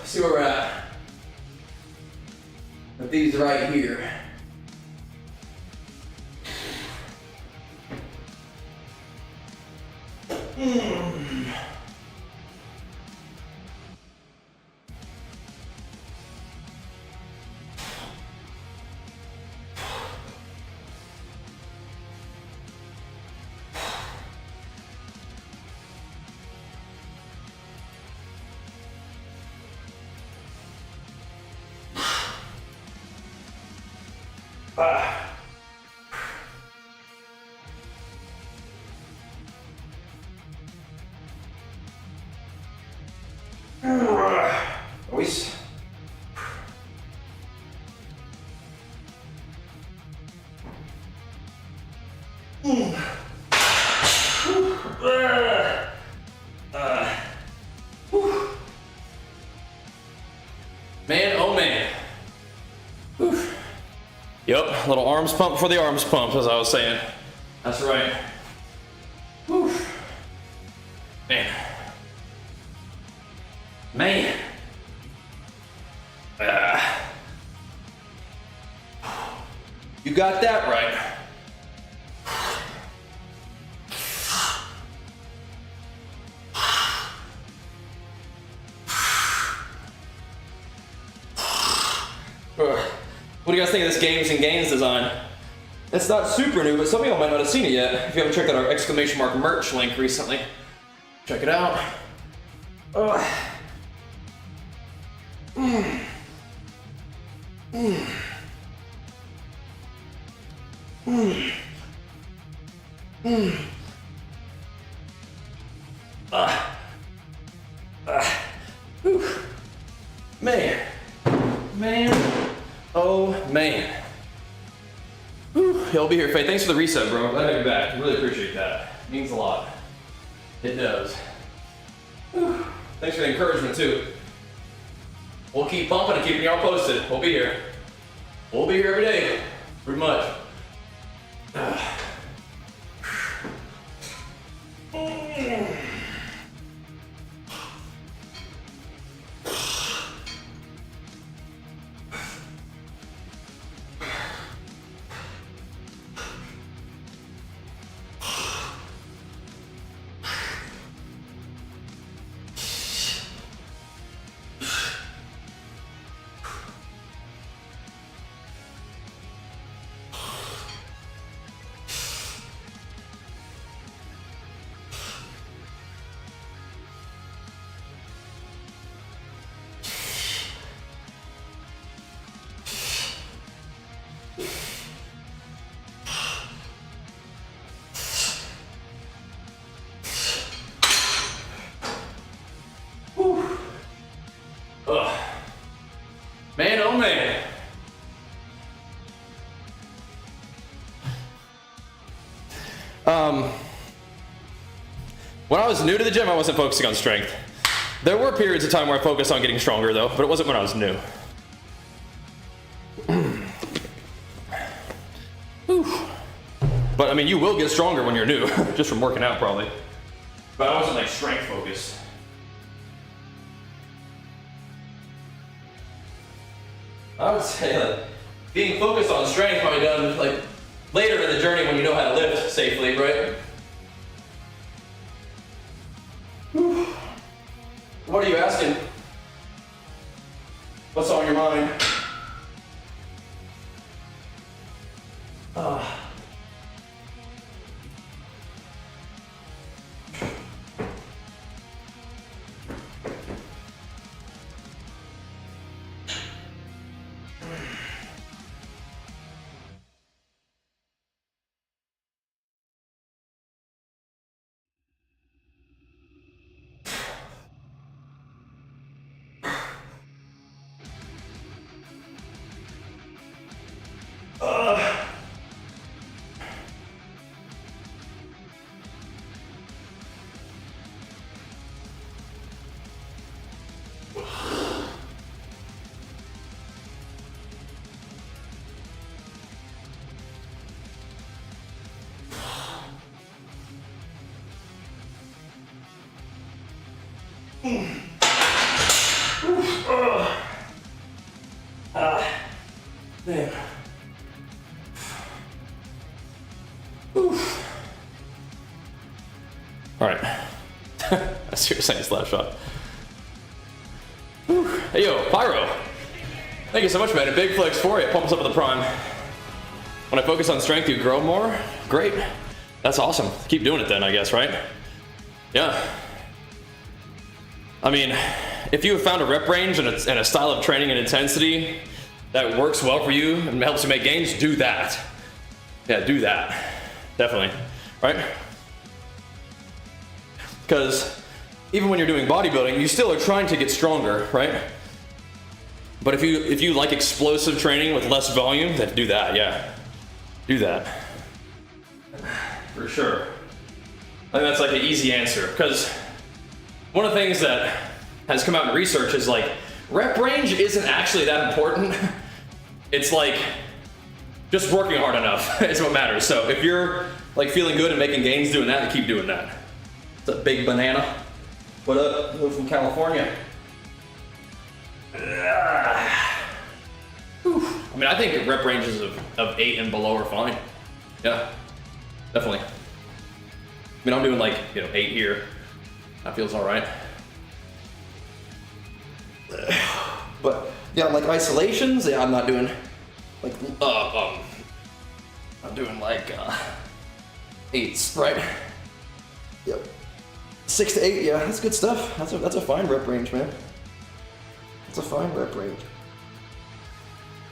See where we're at. these right here. Always. Man, oh man. Whew. Yep, a little arms pump for the arms pump, as I was saying. That's right. Whew. Man. Man. You got that right. What do you guys think of this Games and Gains design? It's not super new, but some of y'all might not have seen it yet. If you haven't checked out our exclamation mark merch link recently, check it out. Man, oh man. Whew. He'll be here, Faye. Thanks for the reset, bro. Glad to have you back. I really appreciate that. It means a lot. It does. Whew. Thanks for the encouragement too. We'll keep pumping and keeping y'all posted. We'll be here. We'll be here every day, pretty much. Man, oh man. When I was new to the gym, I wasn't focusing on strength. There were periods of time where I focused on getting stronger though, but it wasn't when I was new. But I mean, you will get stronger when you're new, just from working out probably. But I wasn't like strength focused. I would say like, being focused on strength probably done like later in the journey when you know how to lift safely, right? Whew. What are you asking? What's on your mind? All right. Seriously, nice last shot. Whew. Hey, yo, Pyro. Thank you so much, man. A big flex for you. Pump us up with the prime. When I focus on strength, you grow more? Great. That's awesome. Keep doing it then, I guess, right? Yeah. I mean, if you have found a rep range and a style of training and intensity that works well for you and helps you make gains, do that. Yeah, do that. Definitely. Right? Because even when you're doing bodybuilding, you still are trying to get stronger, right? But if you like explosive training with less volume, then do that, yeah. Do that. For sure. I think that's like an easy answer, because one of the things that has come out in research is like, rep range isn't actually that important. It's like, just working hard enough is what matters. So if you're like feeling good and making gains doing that, then keep doing that. It's a big banana. What up? Hello from California. I mean, I think rep ranges of 8 and below are fine. Yeah, definitely. I mean, I'm doing like, 8 here. That feels all right. But yeah, like isolations, yeah, I'm not doing like, I'm doing like 8s, right? Yep. 6 to 8, yeah, that's good stuff. That's a fine rep range, man. That's a fine rep range.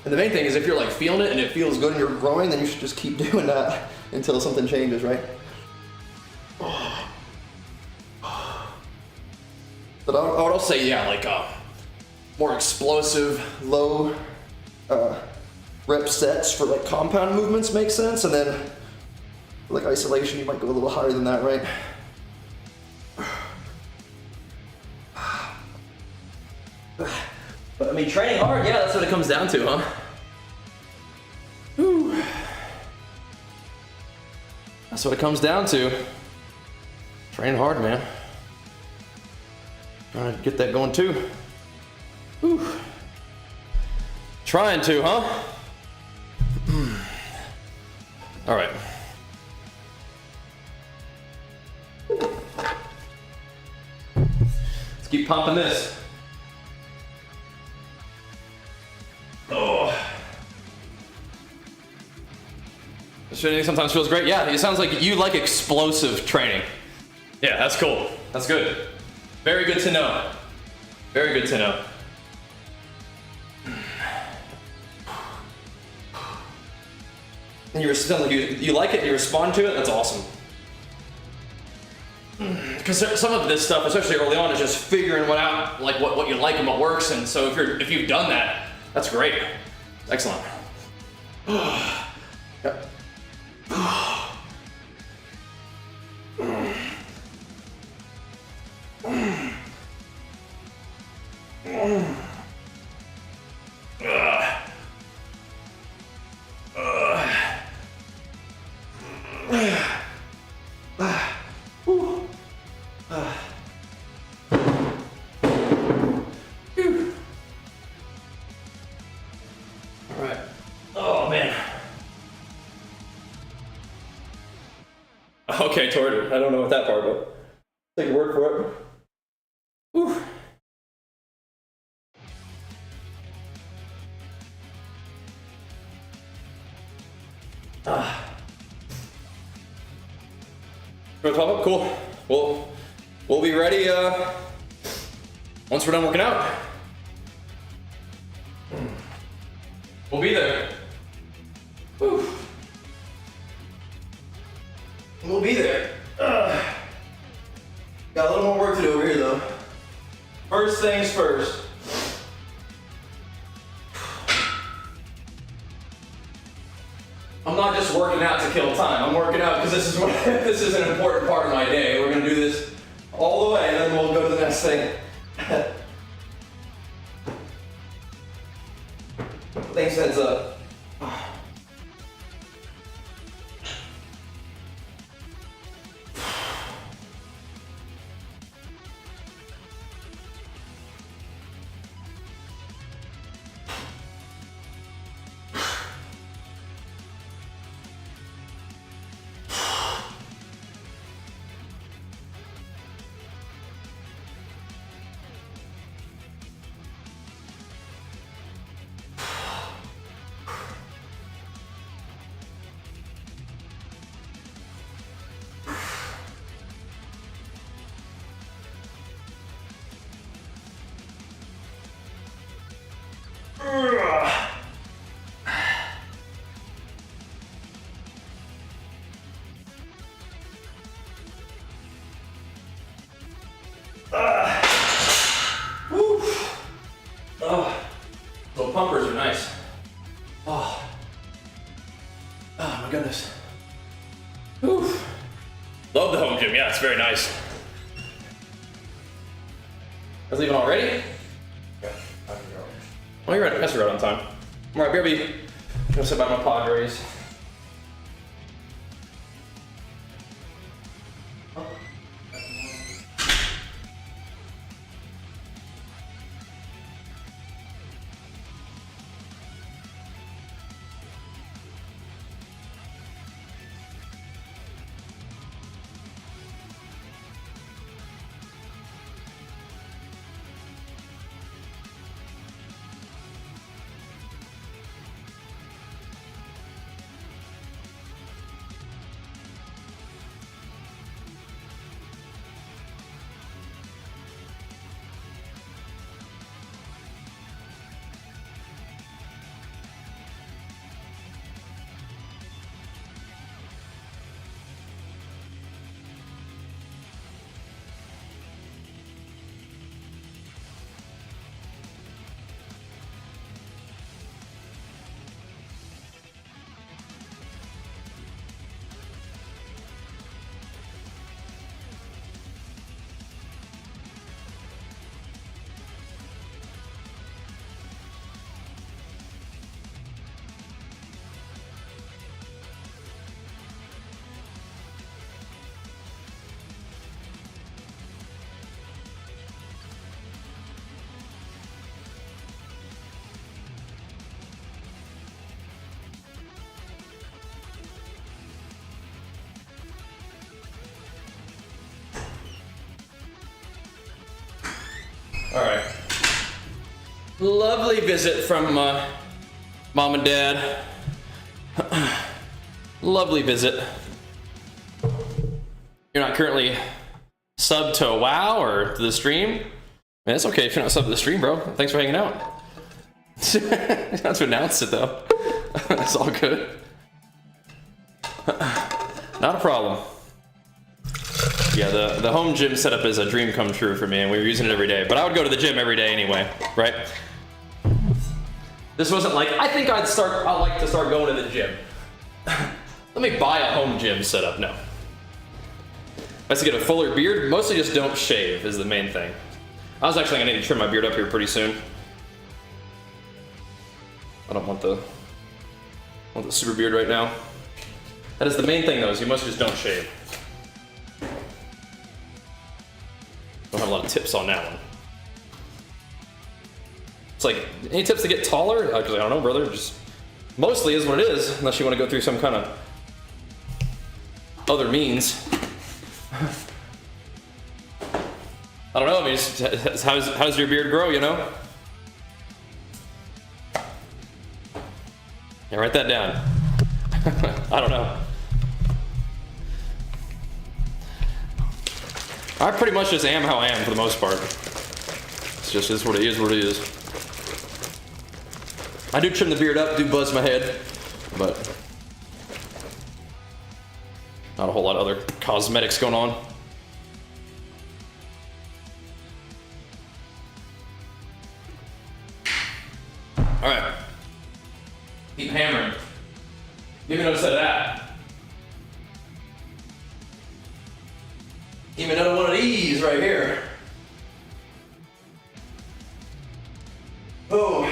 And the main thing is if you're like feeling it and it feels good and you're growing, then you should just keep doing that until something changes, right? But I would also say, yeah, like more explosive, low rep sets for like compound movements make sense, and then for like isolation, you might go a little higher than that, right? But I mean, training hard, yeah, that's what it comes down to, huh? Whew. That's what it comes down to. Train hard, man. Trying to get that going too. Whew. Trying to, huh? All right. Let's keep pumping this. Oh. This training sometimes feels great. Yeah, it sounds like you like explosive training. Yeah, that's cool. That's good. Very good to know. Very good to know. And you sound like you like it, you respond to it, that's awesome. Because some of this stuff, especially early on, is just figuring out like what you like and what works. And so if you've done that, that's great. Excellent. Yep. Okay, Torter. I don't know what that part, but take your word for it. Whew. Cool. We'll be ready once we're done working out. We'll be there. Whew. We'll be there. Got a little more work to do over here though. First things first. I'm not just working out to kill time. I'm working out because this is an important part of my day. We're gonna do this all the way and then we'll go to the next thing. Things heads up. Woo. Oh, little pumpers are nice. Oh, oh my goodness. Whew. Love the home gym. Yeah, it's very nice. I was leaving already? Yeah, oh, you're right. I guess you're right on time. I'm right, BRB. I'm gonna sit by my Padres. All right. Lovely visit from mom and dad. Lovely visit. You're not currently subbed to WoW or to the stream? Man, it's okay if you're not subbed to the stream, bro. Thanks for hanging out. You don't have to announce it, though. It's all good. Not a problem. Yeah, the home gym setup is a dream come true for me, and we were using it every day. But I would go to the gym every day anyway, right? This wasn't like, I think I'd like to start going to the gym. Let me buy a home gym setup. No. I have to get a fuller beard. Mostly just don't shave is the main thing. I was actually gonna need to trim my beard up here pretty soon. I don't want the super beard right now. That is the main thing though, is you mostly just don't shave. Don't have a lot of tips on that one. It's like, any tips to get taller? Because I don't know, brother. Just mostly is what it is, unless you want to go through some kind of other means. I don't know. I mean, how does your beard grow? You know. Yeah, write that down. I don't know. I pretty much just am how I am for the most part. It's just is what it is. What it is. I do trim the beard up, do buzz my head, but not a whole lot of other cosmetics going on. All right. Keep hammering. Give me another set of that. Give me another one of these right here. Oh.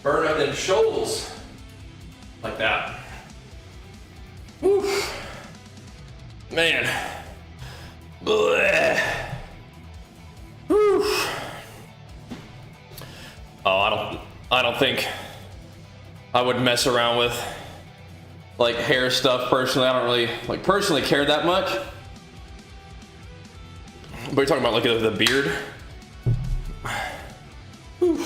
Burn up them shoals. Like that. Whew. Man. Blech. Whew. Oh, I don't think I would mess around with like hair stuff personally. I don't really like personally care that much. But you're talking about like the beard. Whew.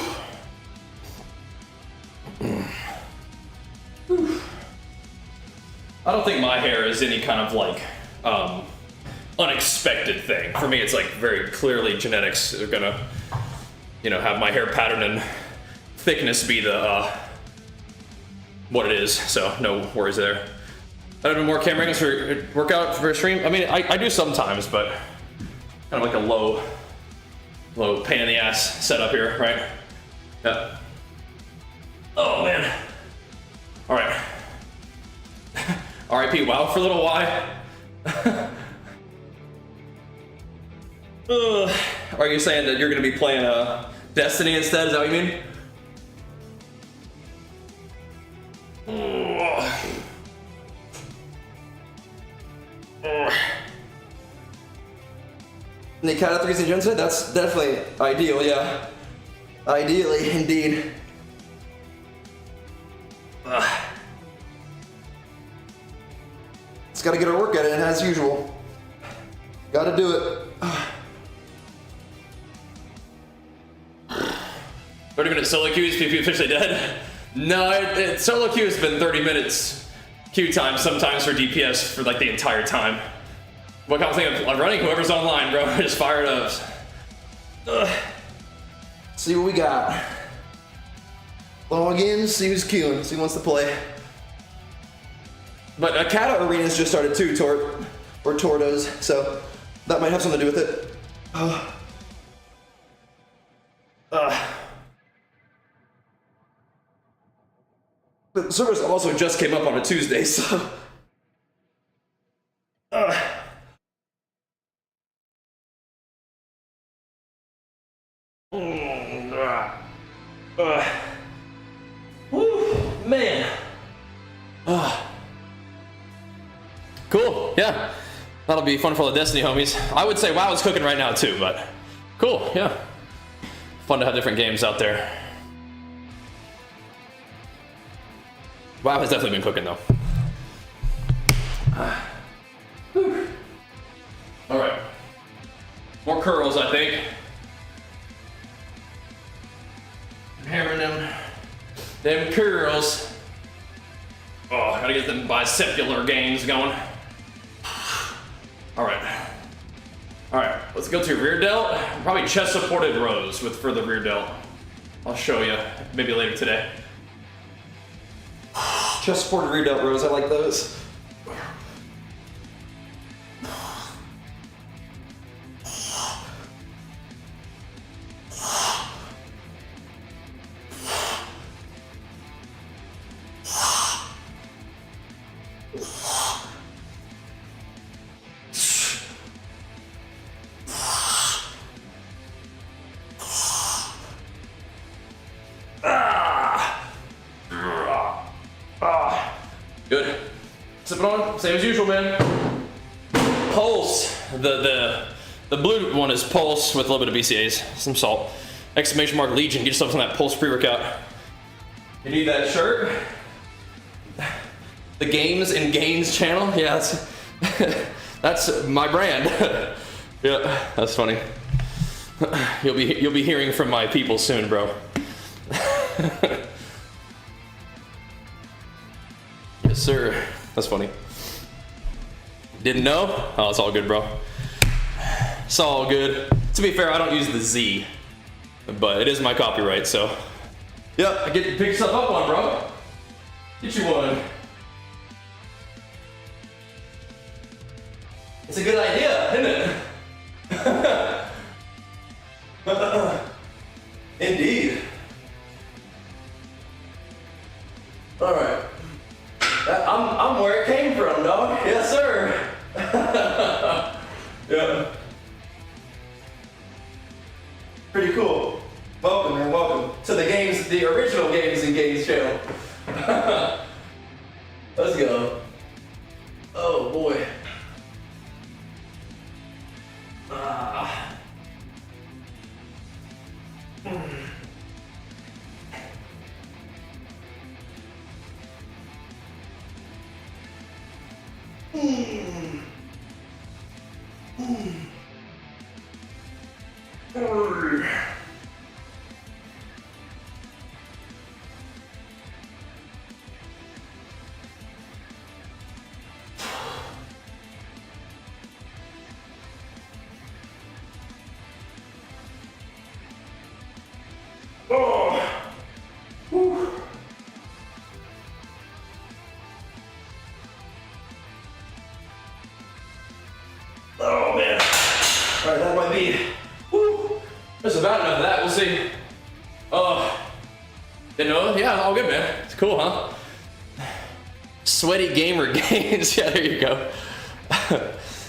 I don't think my hair is any kind of like unexpected thing. For me, it's like very clearly genetics are gonna, you know, have my hair pattern and thickness be the what it is. So no worries there. I don't do more camera angles for workout for a stream. I mean, I do sometimes, but kind of like a low pain in the ass setup here, right? Yeah. Oh man. All right. R.I.P. WoW for a little while. Are you saying that you're going to be playing Destiny instead? Is that what you mean? Nick out of 3s and Jensen? That's definitely ideal, yeah. Ideally, indeed. Just gotta get our workout in as usual. Gotta do it. 30-minute solo queues, PP officially dead? No, solo queue has been 30 minutes queue time, sometimes for DPS for like the entire time. What kind of thing I'm running? Whoever's online, bro, just fire it up. See what we got. Log in, see who's queuing, see who wants to play. But Kata Arenas just started too, or Torto's, so that might have something to do with it. But the service also just came up on a Tuesday, so. Woo, man. Cool, yeah. That'll be fun for the Destiny homies. I would say WoW is cooking right now too, but cool, yeah. Fun to have different games out there. WoW has definitely been cooking though. All right. More curls, I think. I'm hammering them curls. Oh, gotta get them bicepular gains going. All right, let's go to rear delt. Probably chest supported rows for the rear delt. I'll show you maybe later today. Chest supported rear delt rows, I like those. Good. Sipping on, same as usual, man. Pulse. The blue one is Pulse with a little bit of BCAAs, some salt. Exclamation mark Legion. Get yourself some of that Pulse pre-workout. You need that shirt? The Games and Gains channel? Yeah, that's my brand. Yeah, that's funny. You'll be hearing from my people soon, bro. Yes, sir. That's funny. Didn't know? Oh, it's all good, bro. It's all good. To be fair, I don't use the Z, but it is my copyright, so. Yep, I get to pick stuff up on, bro. Get you one. It's a good idea, isn't it? Indeed. All right. I'm where it came from, dog. Yes, sir. Yeah. Pretty cool. Welcome, man. Welcome to the games, the original Games and and Gains channel. Let's go. Oh boy. Oh man. Alright, that might be. Woo. That's about enough of that. We'll see. Yeah, all good, man. It's cool, huh? Sweaty Gamer Gains. Yeah, there you go.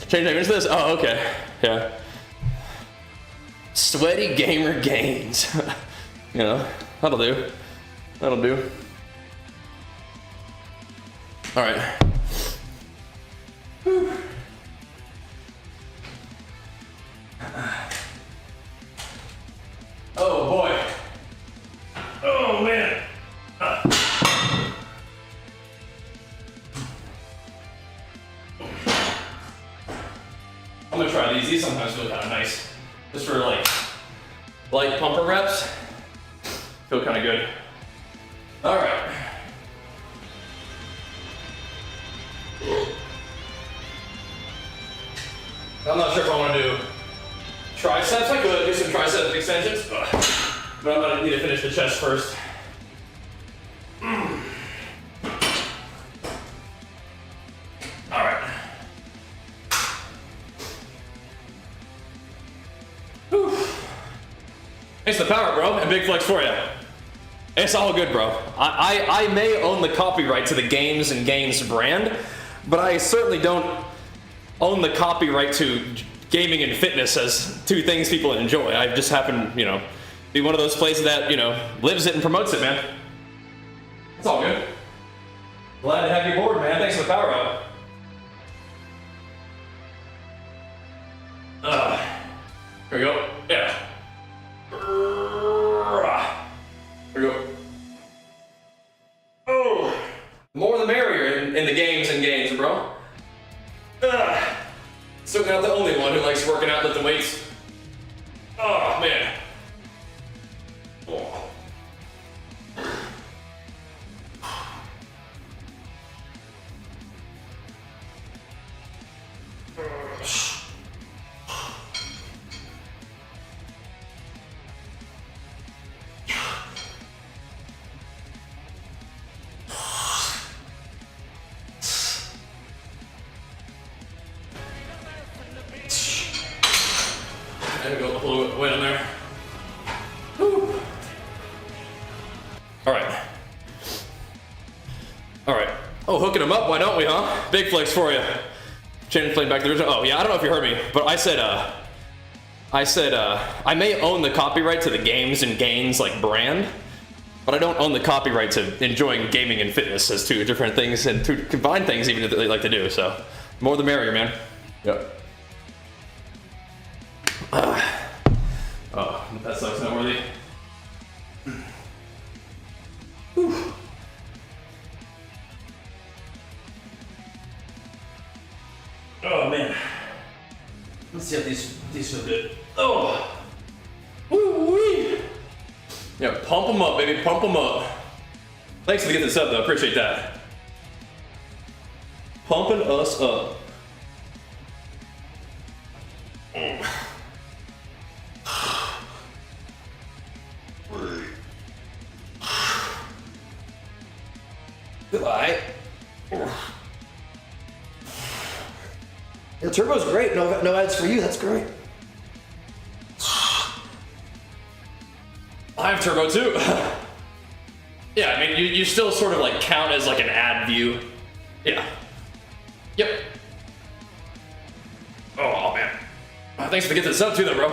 Change name into this? Oh, okay. Yeah. Sweaty Gamer Gains. You know, that'll do. That'll do. All right. Whew. Oh boy. Oh man. I'm gonna try these. These sometimes feel kind of nice, just for like light pumper reps. Feel kind of good. All right. I'm not sure if I want to do triceps. I could do some tricep extensions, but I'm gonna need to finish the chest first. All right. Whew. It's the power, bro, and big flex for you. It's all good, bro. I may own the copyright to the Games and Gains brand, but I certainly don't own the copyright to gaming and fitness as two things people enjoy. I just happen, you know, be one of those places that, you know, lives it and promotes it, man. It's all good. Glad to have you aboard, man. Thanks for the power up. Here we go. Yeah. Here we go. Oh, more the merrier in the Games and Gains, bro. Still not the only one who likes working out, lifting weights. Oh man. Oh. There we go, a little bit weight on there. Woo. All right. All right. Oh, hooking them up, why don't we, huh? Big flex for you. Chin playing back to the original. Oh, yeah, I don't know if you heard me, but I said I may own the copyright to the Games and Gains, like, brand, but I don't own the copyright to enjoying gaming and fitness as two different things and two combined things even that they like to do, so more the merrier, man. Yep. Oh, that sucks, not worthy. Whew. Oh man. Let's see if these feel good. Oh. Woo-wee. Yeah, pump them up, baby, pump them up. Thanks for getting this up though, appreciate that. Pumping us up. Goodbye. The turbo's great. No ads for you. That's great. I have turbo too. Yeah, I mean, you still sort of like count as like an ad view. Yeah. Yep. Oh man. Thanks for getting this up too, though, bro.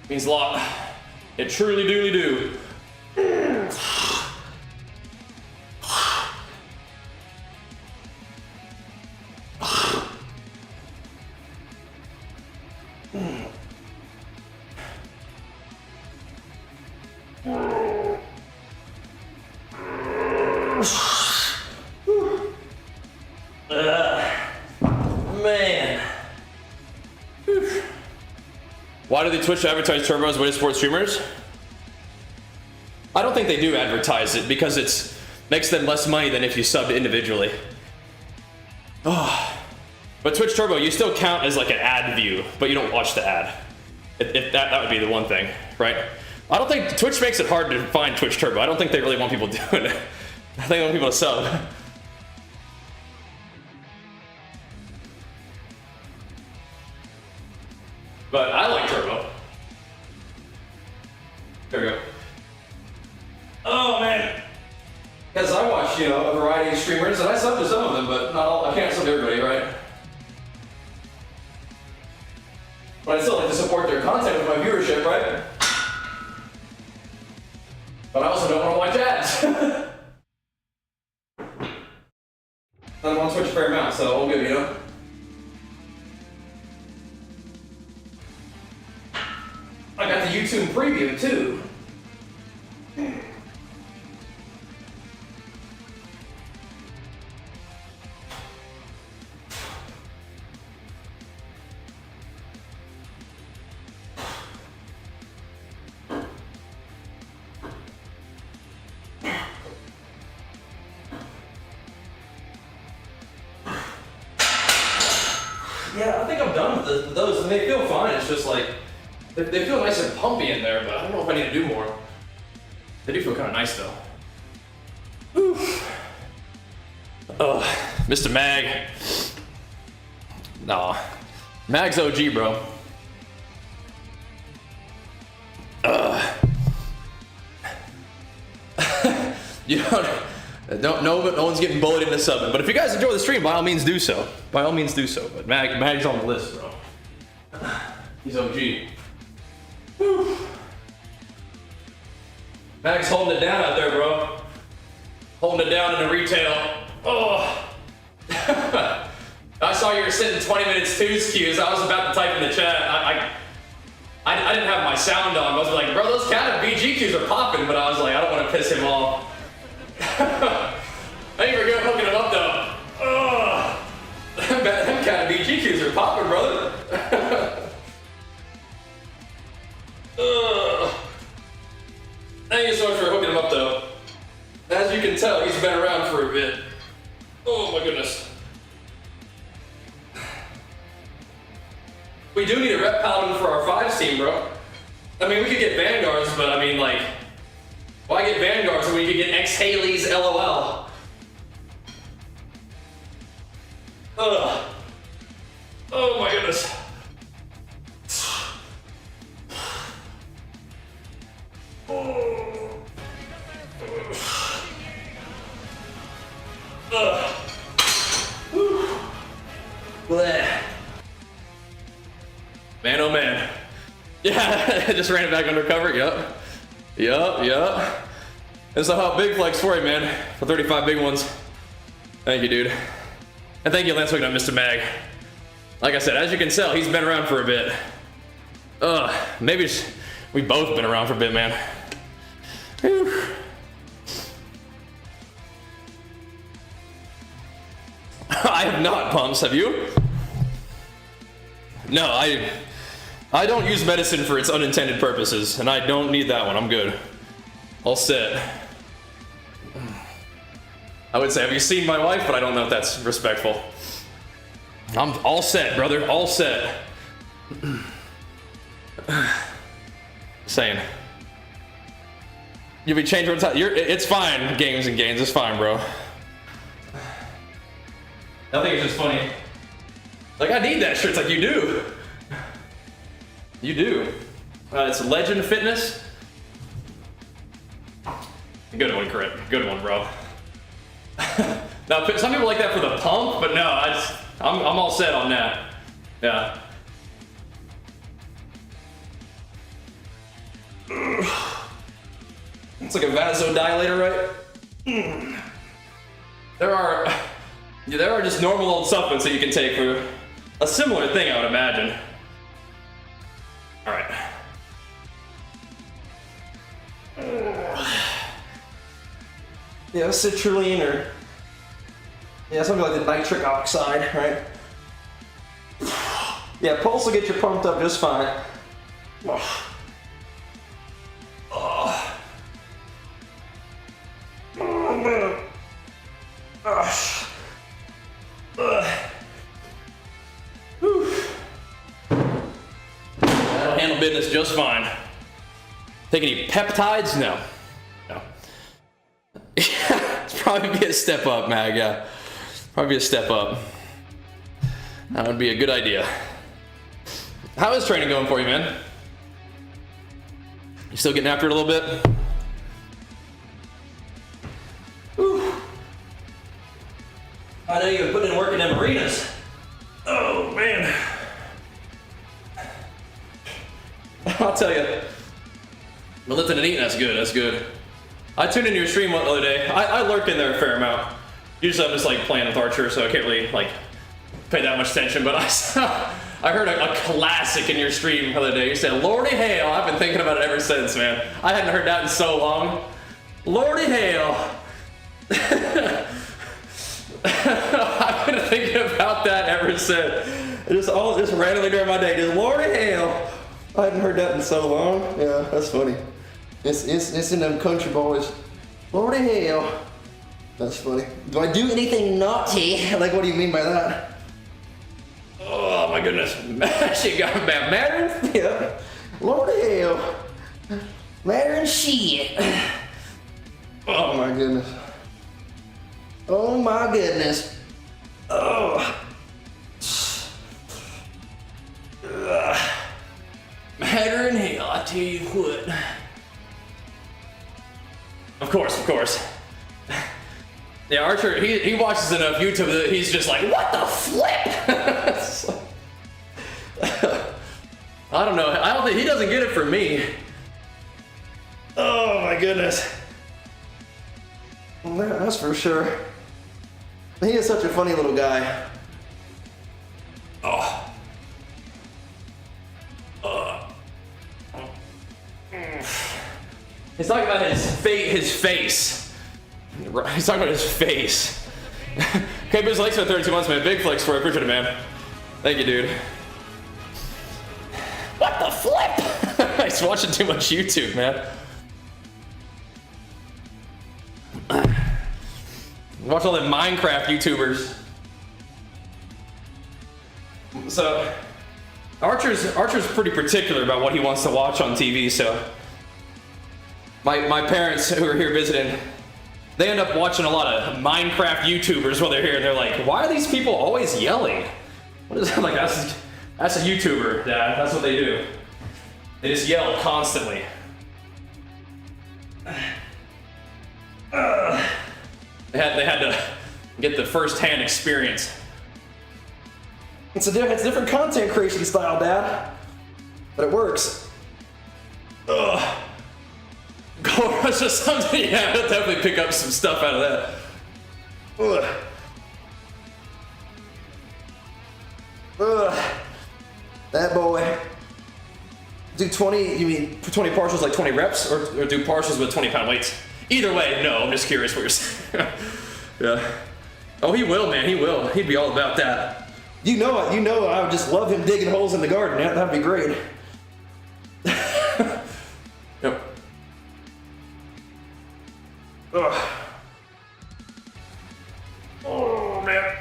Means a lot. It truly dooley do. Why do they Twitch advertise Turbo as way to support streamers? I don't think they do advertise it because it makes them less money than if you subbed individually. Oh. But Twitch Turbo, you still count as like an ad view, but you don't watch the ad. If that would be the one thing, right? I don't think Twitch makes it hard to find Twitch Turbo. I don't think they really want people doing it. I think they want people to sub. But I like Turbo. There we go. Oh man. Because I watch, you know, a variety of streamers, and I sub to some of them, but not all. I can't sub to everybody, right? But I still like to support their content with my viewership, right? But I also don't want to watch ads. I'm on Twitch a fair amount, so all good, you know? I got the YouTube preview too. Yeah, I think I'm done with those, and they feel fine. It's just like, they feel nice and pumpy in there, but I don't know if I need to do more. They do feel kind of nice though. Oof. Oh, Mr. Mag. Nah, Mag's OG, bro. You don't know, but no one's getting bullied into subbing. But if you guys enjoy the stream, by all means do so. By all means do so. But Mag's on the list, bro. He's OG. Whew. Mag's holding it down out there, bro. Holding it down in the retail. Oh. I saw you were sitting 20 minutes twos queues. I was about to type in the chat. I didn't have my sound on. I was like, bro, those kind of BG queues are popping, but I was like, I don't want to piss him off. Thank you for hooking him up though. Oh. Them kind of BG queues are popping, brother. Thank you so much for hooking him up though. As you can tell, he's been around for a bit. Oh my goodness. We do need a rep paladin for our 5s team, bro. I mean, we could get Vanguards, but I mean, like, why get Vanguards when we could get X-Haley's LOL? Ugh. Oh my goodness. Oh. Ugh. Bleh. Man, oh man. Yeah, I just ran it back undercover. Yup. That's a hot big flex for you, man. For 35 big ones. Thank you, dude. And thank you, Lance, hooking up Mr. Mag. Like I said, as you can tell, he's been around for a bit. Maybe we've both been around for a bit, man. Whew. I have not pumps, have you? No, I don't use medicine for its unintended purposes, and I don't need that one. I'm good. All set. I would say, have you seen my wife? But I don't know if that's respectful. I'm all set, brother. All set. Saying. You'll be changing over time. It's fine, games and games. It's fine, bro. I think it's just funny. Like, I need that shirt. It's like, you do. You do. It's Legend Fitness. Good one, Crit. Good one, bro. Now, some people like that for the pump, but no, I'm all set on that. Yeah. It's like a vasodilator, right? There are just normal old supplements that you can take for a similar thing, I would imagine. All right. Yeah, citrulline or something like the nitric oxide, right? Yeah, Pulse will get you pumped up just fine. Oh. Oh. Oh, man. That'll handle business just fine. Take any peptides? No. No. It's probably be a step up, Mag. Yeah. Probably be a step up. That would be a good idea. How is training going for you, man? You still getting after it a little bit? Whew. I know you've put in work in them arenas. Oh, man. I'll tell you. But lifting and eating, that's good, that's good. I tuned into your stream the other day. I lurk in there a fair amount. Usually I'm just like playing with Archer, so I can't really like pay that much attention, but I heard a classic in your stream the other day. You said, Lordy Hale. I've been thinking about it ever since, man. I hadn't heard that in so long. Lordy Hale. I've been thinking about that ever since. Just randomly during my day, just Lordy Hale. I hadn't heard that in so long. Yeah, that's funny. It's in them country boys. Lordy Hale. That's funny. Do I do anything naughty? Like, what do you mean by that? Oh my goodness. She got bad. Marin? Yeah. Lordy Hale. Marin shit. Oh my goodness. Oh my goodness. Oh. Matter in hell, I tell you what. Of course. Yeah, Archer, he watches enough YouTube that he's just like, what the flip? I don't know. I don't think he doesn't get it from me. Oh my goodness. Well, that's for sure. He is such a funny little guy. Oh. He's talking about his face. He's talking about his face. Okay, Biz likes for 32 months, man. Big flex for it. Appreciate it, man. Thank you, dude. What the flip? He's watching too much YouTube, man. Watch all the Minecraft YouTubers. So, Archer's pretty particular about what he wants to watch on TV, so my parents who are here visiting, they end up watching a lot of Minecraft YouTubers while they're here, and they're like, why are these people always yelling? What is that? Like, that's a YouTuber, Dad. That's what they do. They just yell constantly. They had to get the first-hand experience. It's a different content creation style, Dad, but it works. Ugh. Gold Rush or something? Yeah, I'll definitely pick up some stuff out of that. Ugh. Ugh. That boy. Do 20, you mean 20 partials like 20 reps, or do partials with 20-pound weights? Either way, no, I'm just curious what you're saying. Yeah. Oh, he will, man, he will. He'd be all about that. You know I would just love him digging holes in the garden. Yeah, that'd be great. Yep. Ugh. Oh, man.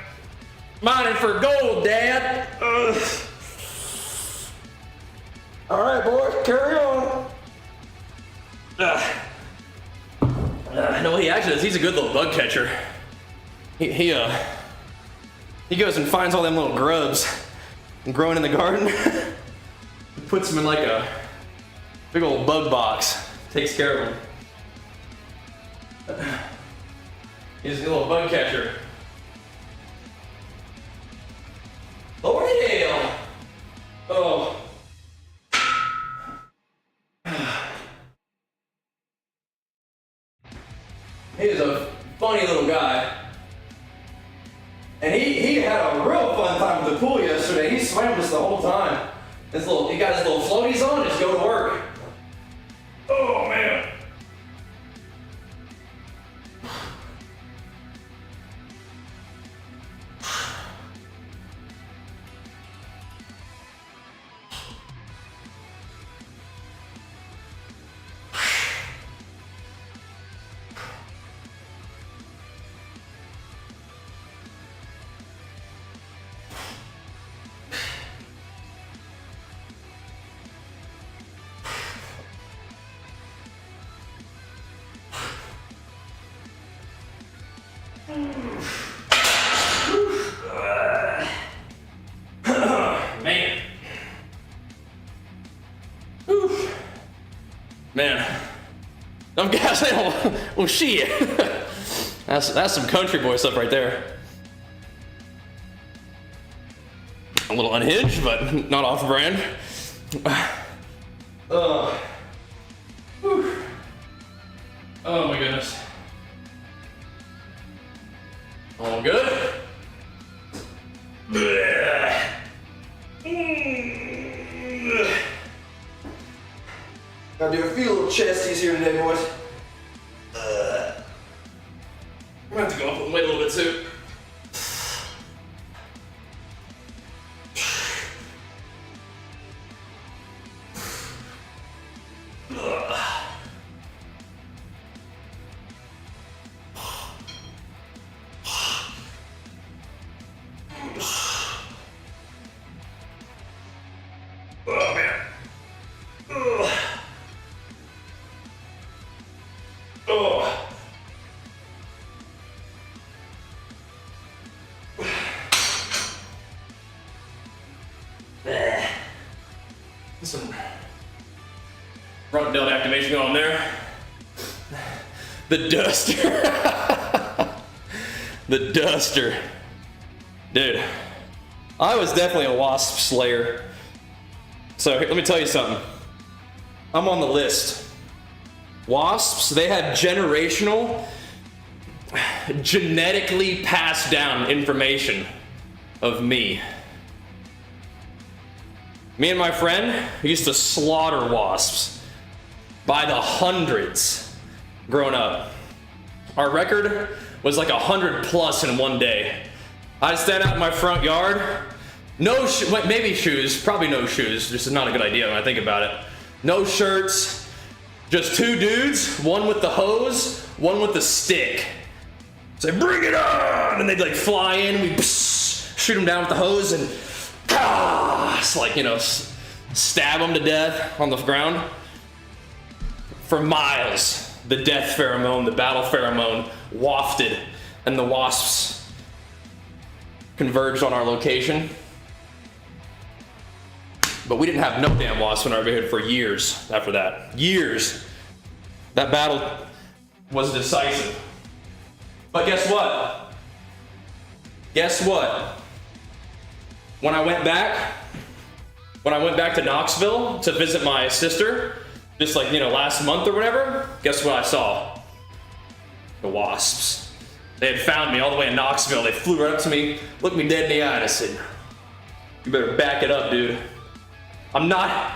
Mining for gold, Dad. Ugh. All right, boys, carry on. No, he actually is. He's a good little bug catcher. He goes and finds all them little grubs growing in the garden. Puts them in like a big old bug box. Takes care of them. He's a little bug catcher. Lordy hell! Oh. He is a funny little guy. And he had a real fun time with the pool yesterday. He swam just the whole time. He got his little floaties on, just go to work. Oh man. Man, I'm gassing. Well, shit. That's some country boy stuff right there. A little unhinged, but not off brand. Oh my goodness. All good? Gotta do a few little chesties here today, boys. I'm gonna have to go up and weight a little bit too. Oh man. Oh. Some front delt activation going on there. The duster. The duster. Dude, I was definitely a wasp slayer. So let me tell you something. I'm on the list. Wasps, they had generational, genetically passed down information of me. Me and my friend used to slaughter wasps by the hundreds growing up. Our record was like 100 plus in one day. I'd stand out in my front yard, maybe shoes, probably no shoes. This is not a good idea when I think about it. No shirts, just two dudes, one with the hose, one with the stick. Say, bring it on! And they'd like fly in, we'd shoot them down with the hose and it's like, you know, stab them to death on the ground. For miles, the death pheromone, the battle pheromone wafted, and the wasps converged on our location. But we didn't have no damn wasps in our neighborhood for years after that. Years. That battle was decisive. But guess what? Guess what? When I went back to Knoxville to visit my sister, just like, you know, last month or whatever, guess what I saw? The wasps. They had found me all the way in Knoxville. They flew right up to me, looked me dead in the eye, and I said, you better back it up, dude. I'm not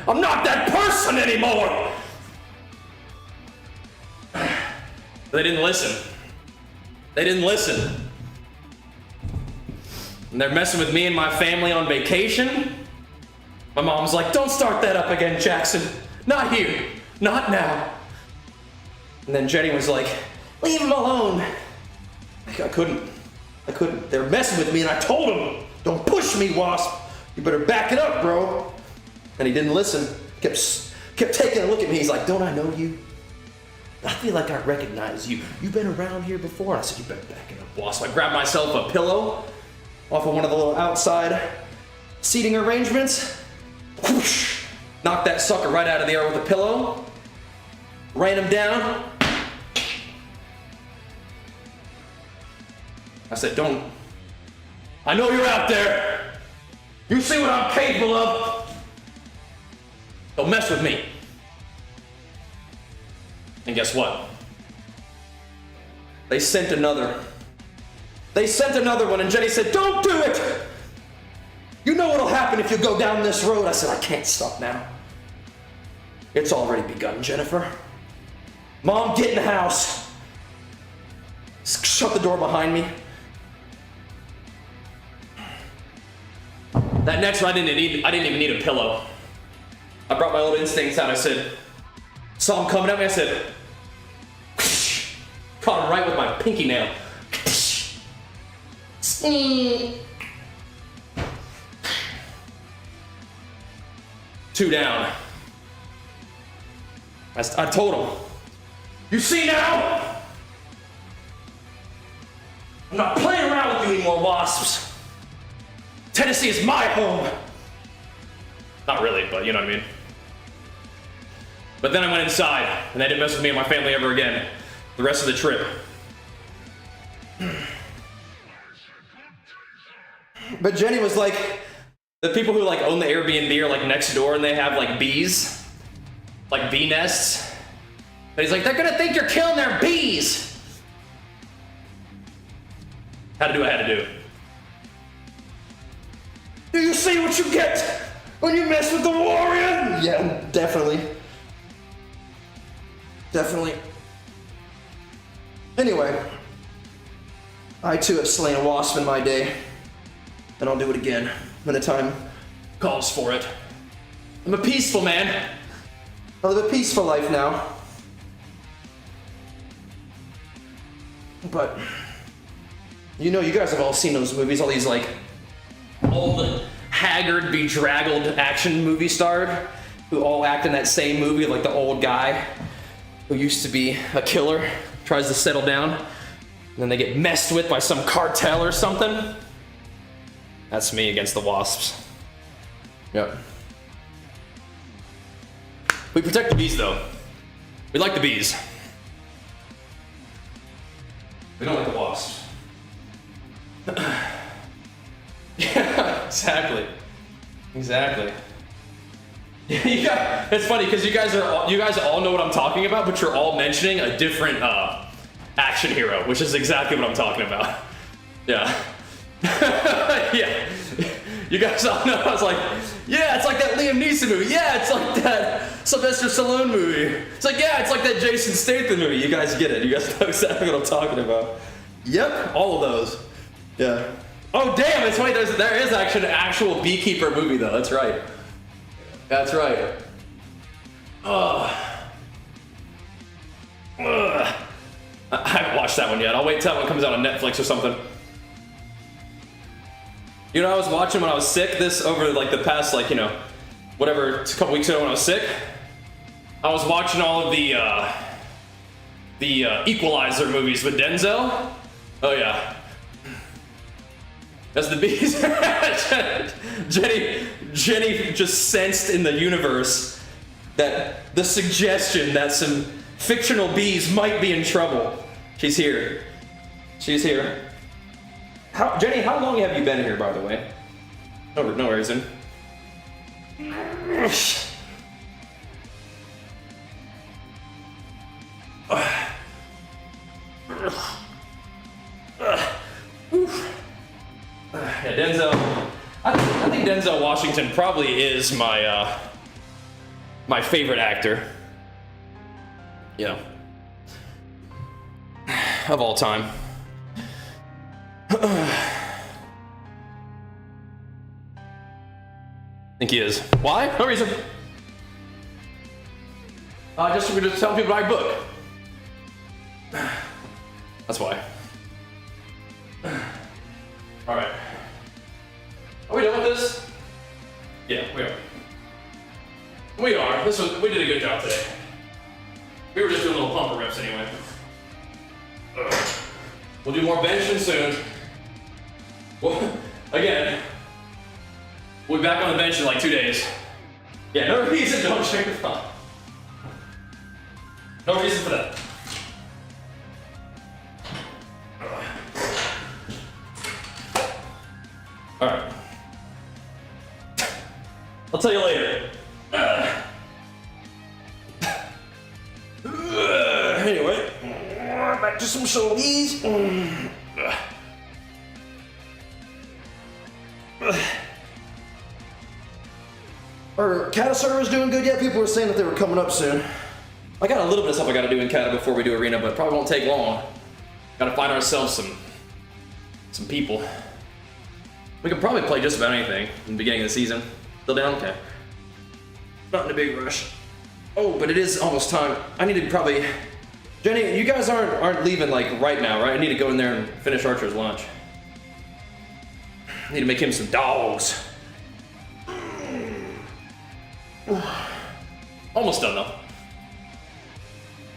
that person anymore. They didn't listen. They didn't listen. And they're messing with me and my family on vacation. My mom's like, don't start that up again, Jackson. Not here. Not now. And then Jenny was like, leave him alone. I couldn't. They're messing with me and I told him, don't push me, Wasp. You better back it up, bro. And he didn't listen. Kept taking a look at me. He's like, don't I know you? I feel like I recognize you. You've been around here before. And I said, you better back it up, Wasp. I grabbed myself a pillow off of one of the little outside seating arrangements. Whoosh, knocked that sucker right out of the air with a pillow. Ran him down. I said, I know you're out there. You see what I'm capable of. Don't mess with me. And guess what? They sent another one, and Jenny said, don't do it. You know what'll happen if you go down this road. I said, I can't stop now. It's already begun, Jennifer. Mom, get in the house. Shut the door behind me. That next one, I didn't even need a pillow. I brought my old instincts out. I said, saw him coming at me. I said, caught him right with my pinky nail. Two down. I told him, you see now? I'm not playing around with you anymore, Wasps. Tennessee is my home. Not really, but you know what I mean. But then I went inside, and they didn't mess with me and my family ever again. The rest of the trip. But Jenny was like, The people who like own the Airbnb are like next door and they have like bees. Like bee nests. And he's like, they're gonna think you're killing their bees. Had to do what I had to do. do you see what you get when you mess with the warrior? Yeah, definitely. Definitely. Anyway, I too have slain a wasp in my day, and I'll do it again when the time Calls for it. I'm a peaceful man. I live a peaceful life now. But, you know, you guys have all seen those movies, all these like Old, haggard, bedraggled action movie star who all act in that same movie, like the old guy who used to be a killer, tries to settle down, and then they get messed with by some cartel or something. That's me against the wasps. Yep. We protect the bees though. We like the bees. We don't like the wasps. Yeah, exactly. Exactly. Yeah, it's funny because you guys all know what I'm talking about, but you're all mentioning a different action hero, which is exactly what I'm talking about. Yeah. Yeah. You guys all know. I was like, yeah, it's like that Liam Neeson movie. Yeah, it's like that Sylvester Stallone movie. It's like, yeah, it's like that Jason Statham movie. You guys get it. You guys know exactly what I'm talking about. Yep, all of those. Yeah. Oh damn! It's funny. There is actually an actual beekeeper movie though. That's right. That's right. I haven't watched that one yet. I'll wait till that one comes out on Netflix or something. You know, I was watching when I was sick. This over like the past whatever, a couple weeks ago when I was sick. I was watching all of the Equalizer movies with Denzel. Oh yeah. That's the bees. Jenny just sensed in the universe that the suggestion that some fictional bees might be in trouble. She's here. She's here. Jenny, how long have you been here, by the way? No reason. Yeah, Denzel. I think Denzel Washington probably is my my favorite actor. Yeah. Of all time. I think he is. Why? No reason. We're just telling people I book. That's why. All right. Are we done with this? Yeah, we are. We are. We did a good job today. We were just doing little pumper reps anyway. We'll do more benching soon. Well, again, we'll be back on the bench in like 2 days. Yeah, no reason, don't check the phone. No reason for that. Alright. I'll tell you later. Anyway, back to some shoulders. Are cattle servers doing good yet? People were saying that they were coming up soon. I got a little bit of stuff I gotta do in Canada before we do arena, but it probably won't take long. Gotta find ourselves some people. We could probably play just about anything in the beginning of the season. Still down? Okay. Not in a big rush. Oh, but it is almost time. I need to probably... Jenny, you guys aren't leaving like right now, right? I need to go in there and finish Archer's lunch. I need to make him some dogs. Almost done though.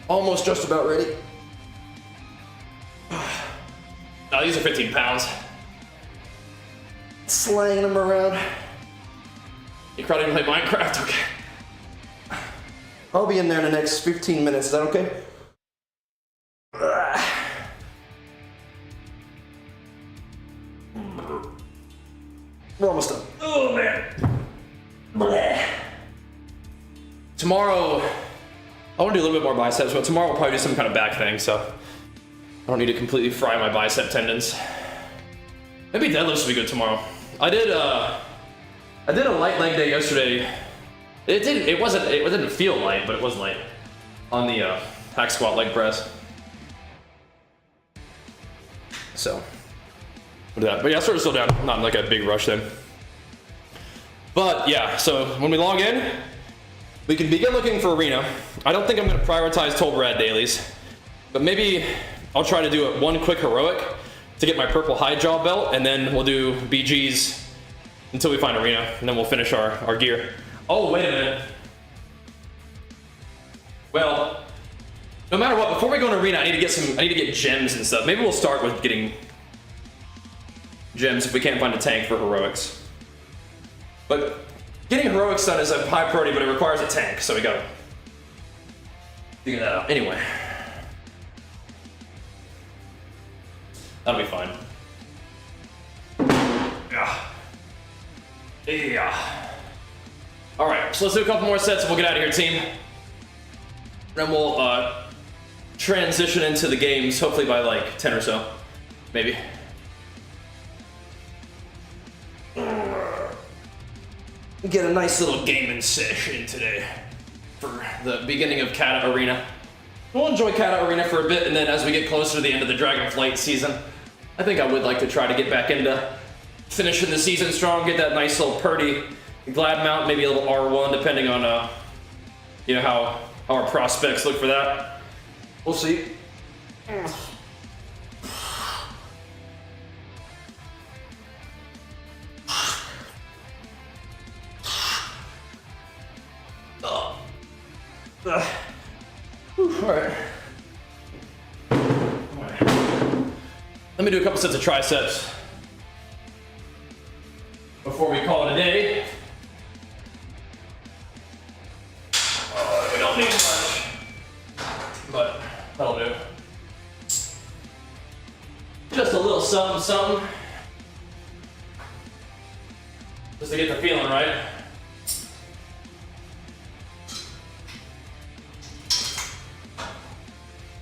Almost just about ready. No, these are 15 pounds. Slanging them around. You probably didn't play Minecraft? Okay. I'll be in there in the next 15 minutes. Is that okay? We're almost done. Oh man. Tomorrow, I want to do a little bit more biceps, but tomorrow we'll probably do some kind of back thing, so I don't need to completely fry my bicep tendons. Maybe deadlifts will be good tomorrow. I did a light leg day yesterday. It didn't feel light, but it was light on the hack squat leg press. So we'll do that. But yeah, sort of still down. Not in like a big rush then. But yeah, so when we log in, we can begin looking for arena. I don't think I'm going to prioritize total rad dailies, but maybe I'll try to do one quick heroic to get my purple high jaw belt, and then we'll do BGs until we find arena, and then we'll finish our gear. Oh, wait a minute. Well, no matter what, before we go to arena, I need to get gems and stuff. Maybe we'll start with getting gems if we can't find a tank for heroics. But getting heroics done is a high priority, but it requires a tank, so we gotta figure that out. Anyway. That'll be fine. Yeah. Yeah. All right, so let's do a couple more sets and we'll get out of here, team. Then we'll transition into the games, hopefully by like 10 or so, maybe. Get a nice little gaming session today for the beginning of Kata Arena. We'll enjoy Kata Arena for a bit, and then as we get closer to the end of the Dragonflight season, I think I would like to try to get back into finishing the season strong, get that nice little Purdy glad mount, maybe a little R1, depending on you know, how our prospects look for that. We'll see. Alright. Let me do a couple sets of triceps before we call it a day. We don't need much, but that'll do. Just a little something, something. Just to get the feeling right.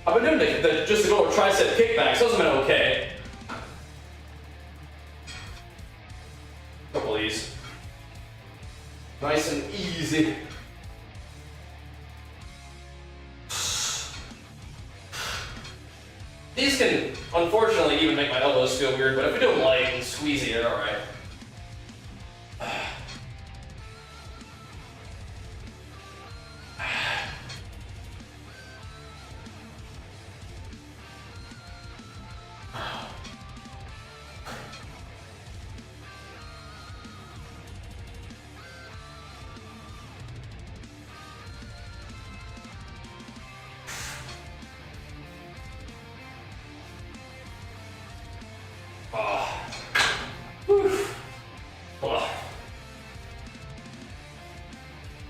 I've been doing just the little tricep kickbacks. Those have been okay. A couple of these. Nice and easy. These can, unfortunately, even make my elbows feel weird, but if we do them light and squeezy, they're alright.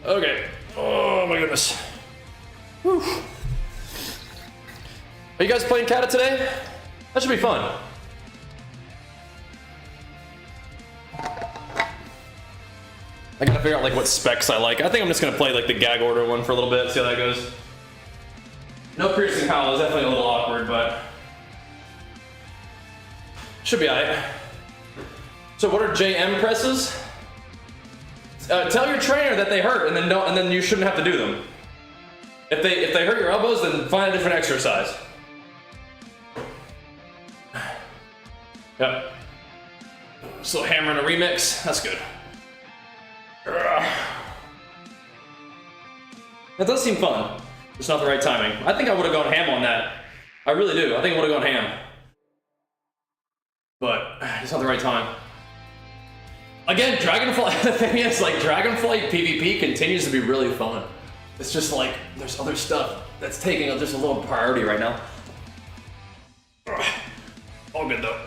Okay. Oh my goodness. Whew. Are you guys playing Kata today? That should be fun. I gotta figure out like what specs I like. I think I'm just gonna play like the gag order one for a little bit, see how that goes. No piercing hollow is definitely a little awkward, but should be alright. So what are JM presses? Tell your trainer that they hurt, and then you shouldn't have to do them. If they hurt your elbows, then find a different exercise. Yep. So hammering a remix, that's good. That does seem fun. It's not the right timing. I think I would have gone ham on that. I really do. I think I would have gone ham. But it's not the right time. Again, Dragonflight, the thing is, like, Dragonflight PvP continues to be really fun. It's just like, there's other stuff that's taking just a little priority right now. All good though.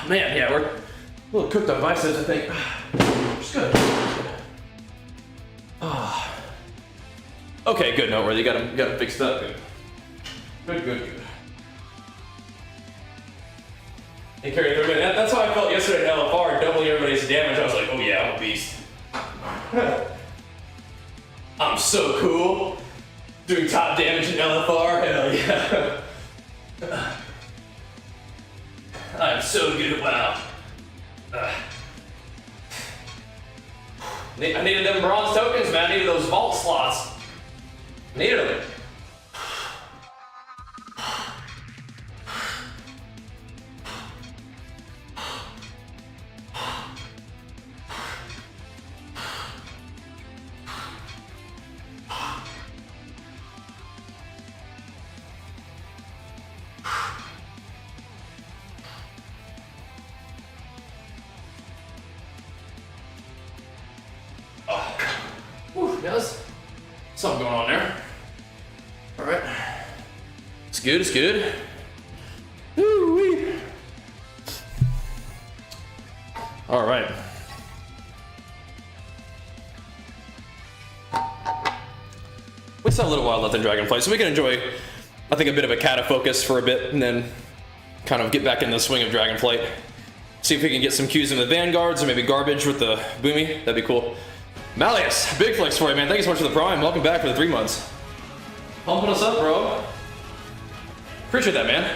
Man, yeah, we're a little cooked on biceps, I think. It's good. Oh. Okay, good, noteworthy. You got him fixed up. Good. And carry through. That's how I felt yesterday at LFR, doubling everybody's damage. I was like, oh yeah, I'm a beast. I'm so cool. Doing top damage in LFR, hell yeah. I'm so good at WoW. I needed them bronze tokens, man. I needed those vault slots. Needed them. Guys, something going on there. All right, it's good. It's good. Woo-wee. All right. We still have a little while left in Dragonflight, so we can enjoy, I think, a bit of a kata focus for a bit, and then kind of get back in the swing of Dragonflight. See if we can get some Qs in the Vanguards, or maybe garbage with the Boomy. That'd be cool. Malleus, big flex for you, man. Thank you so much for the Prime. Welcome back for the 3 months. Pumping us up, bro. Appreciate that, man.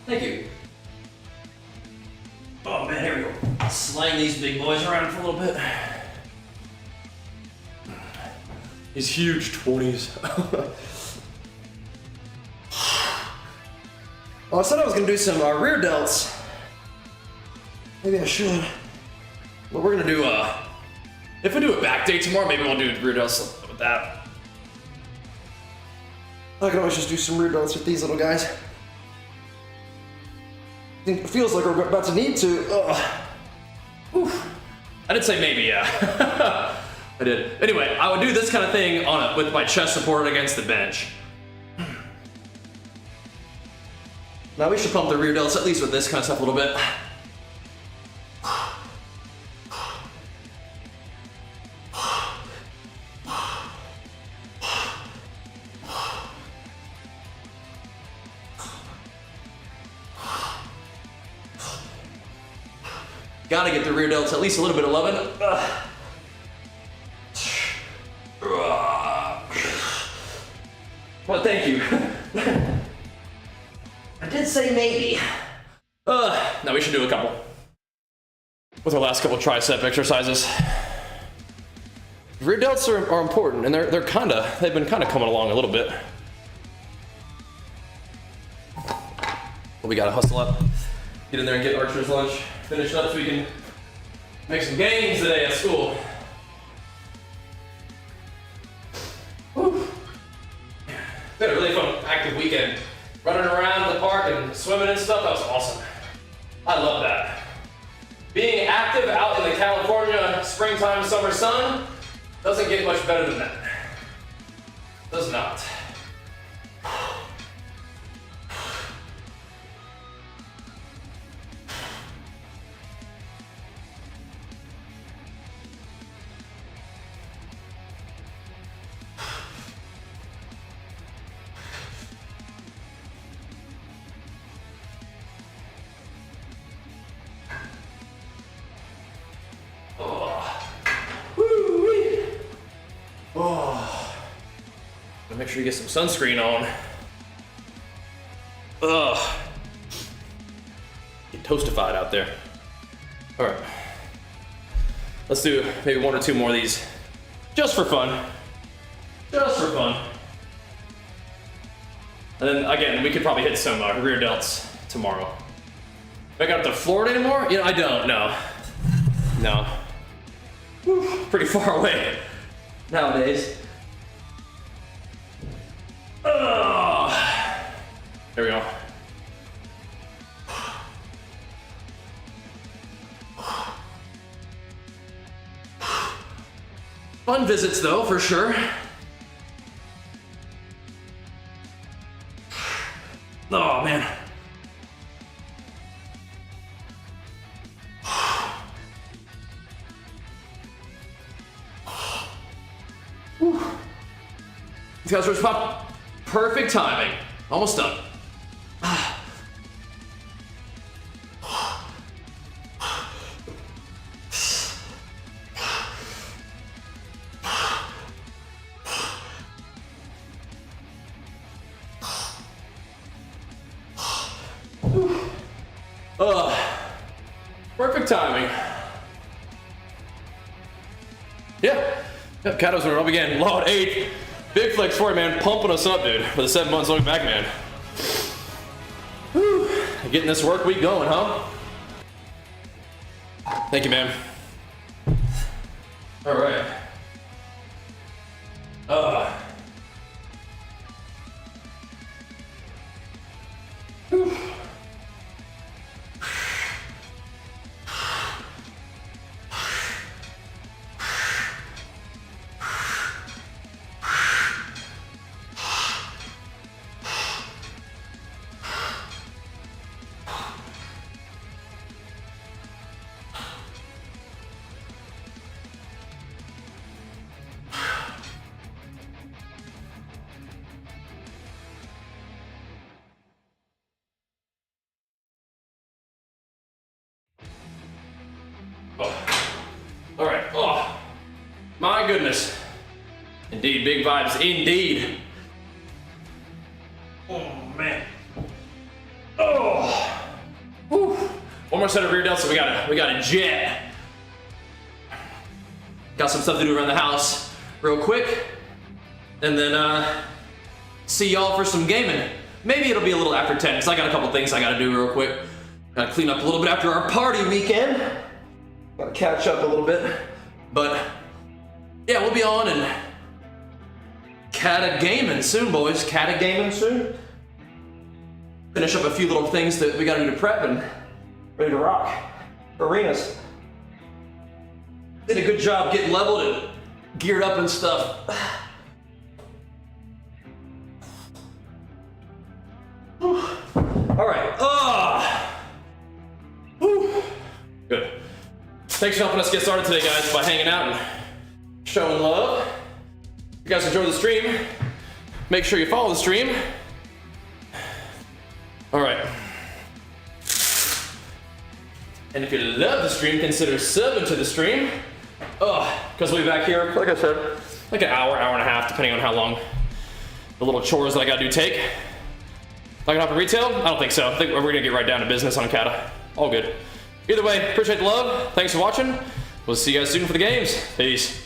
Thank you. Oh, man, here we go. Slang these big boys around for a little bit. These huge 20s. Well, I said I was gonna do some rear delts. Maybe I should. Well, we're gonna do if we do a back day tomorrow, maybe we'll do rear delts with that. I can always just do some rear delts with these little guys. It feels like we're about to need to. Oof. I did say maybe, yeah. I did. Anyway, I would do this kind of thing with my chest supported against the bench. Now we should pump the rear delts at least with this kind of stuff a little bit. Gotta get the rear delts at least a little bit of loving. Well, thank you. I did say maybe. Now we should do a couple. With our last couple tricep exercises. Rear delts are important, and they've been kind of coming along a little bit. But we gotta hustle up. Get in there and get Archer's lunch. Finish up so we can make some gains today at school. Whew. We had a really fun, active weekend. Running around the park and swimming and stuff, that was awesome. I love that. Being active out in the California springtime, summer sun doesn't get much better than that. Does not. Make sure you get some sunscreen on. Ugh. Get toastified out there. All right. Let's do maybe 1 or 2 more of these. Just for fun. Just for fun. And then again, we could probably hit some rear delts tomorrow. Do I got up to Florida anymore? You know, I don't, no. No. Whew, pretty far away nowadays. There we go. Fun visits though, for sure. Oh man. These guys are pop. Perfect timing. Almost done. Perfect timing. Yeah. Yep, Cato's winner up again. Load 8. Big flex for you, man. Pumping us up, dude. For the 7 months looking back, man. Whew. Getting this work week going, huh? Thank you, man. All right. Whew. All right. Oh, my goodness. Indeed, big vibes. Indeed. Oh man. Oh. Whew. One more set of rear delts, so we got a jet. Got some stuff to do around the house, real quick, and then see y'all for some gaming. Maybe it'll be a little after 10, because I got a couple things I gotta do real quick. Gotta clean up a little bit after our party weekend. Gotta catch up a little bit. But yeah, we'll be on and Cata gaming soon, boys. Cata gaming soon. Finish up a few little things that we gotta do to prep and ready to rock arenas. Did a good job getting leveled and geared up and stuff. All right. Good. Thanks for helping us get started today, guys, by hanging out and showing love. If you guys enjoy the stream, make sure you follow the stream. All right. And if you love the stream, consider subbing to the stream. Because we'll be back here, like I said, like an hour, hour and a half, depending on how long the little chores that I gotta do take. Not gonna have to retail? I don't think so. I think we're gonna get right down to business on Cata. All good. Either way, appreciate the love. Thanks for watching. We'll see you guys soon for the games. Peace.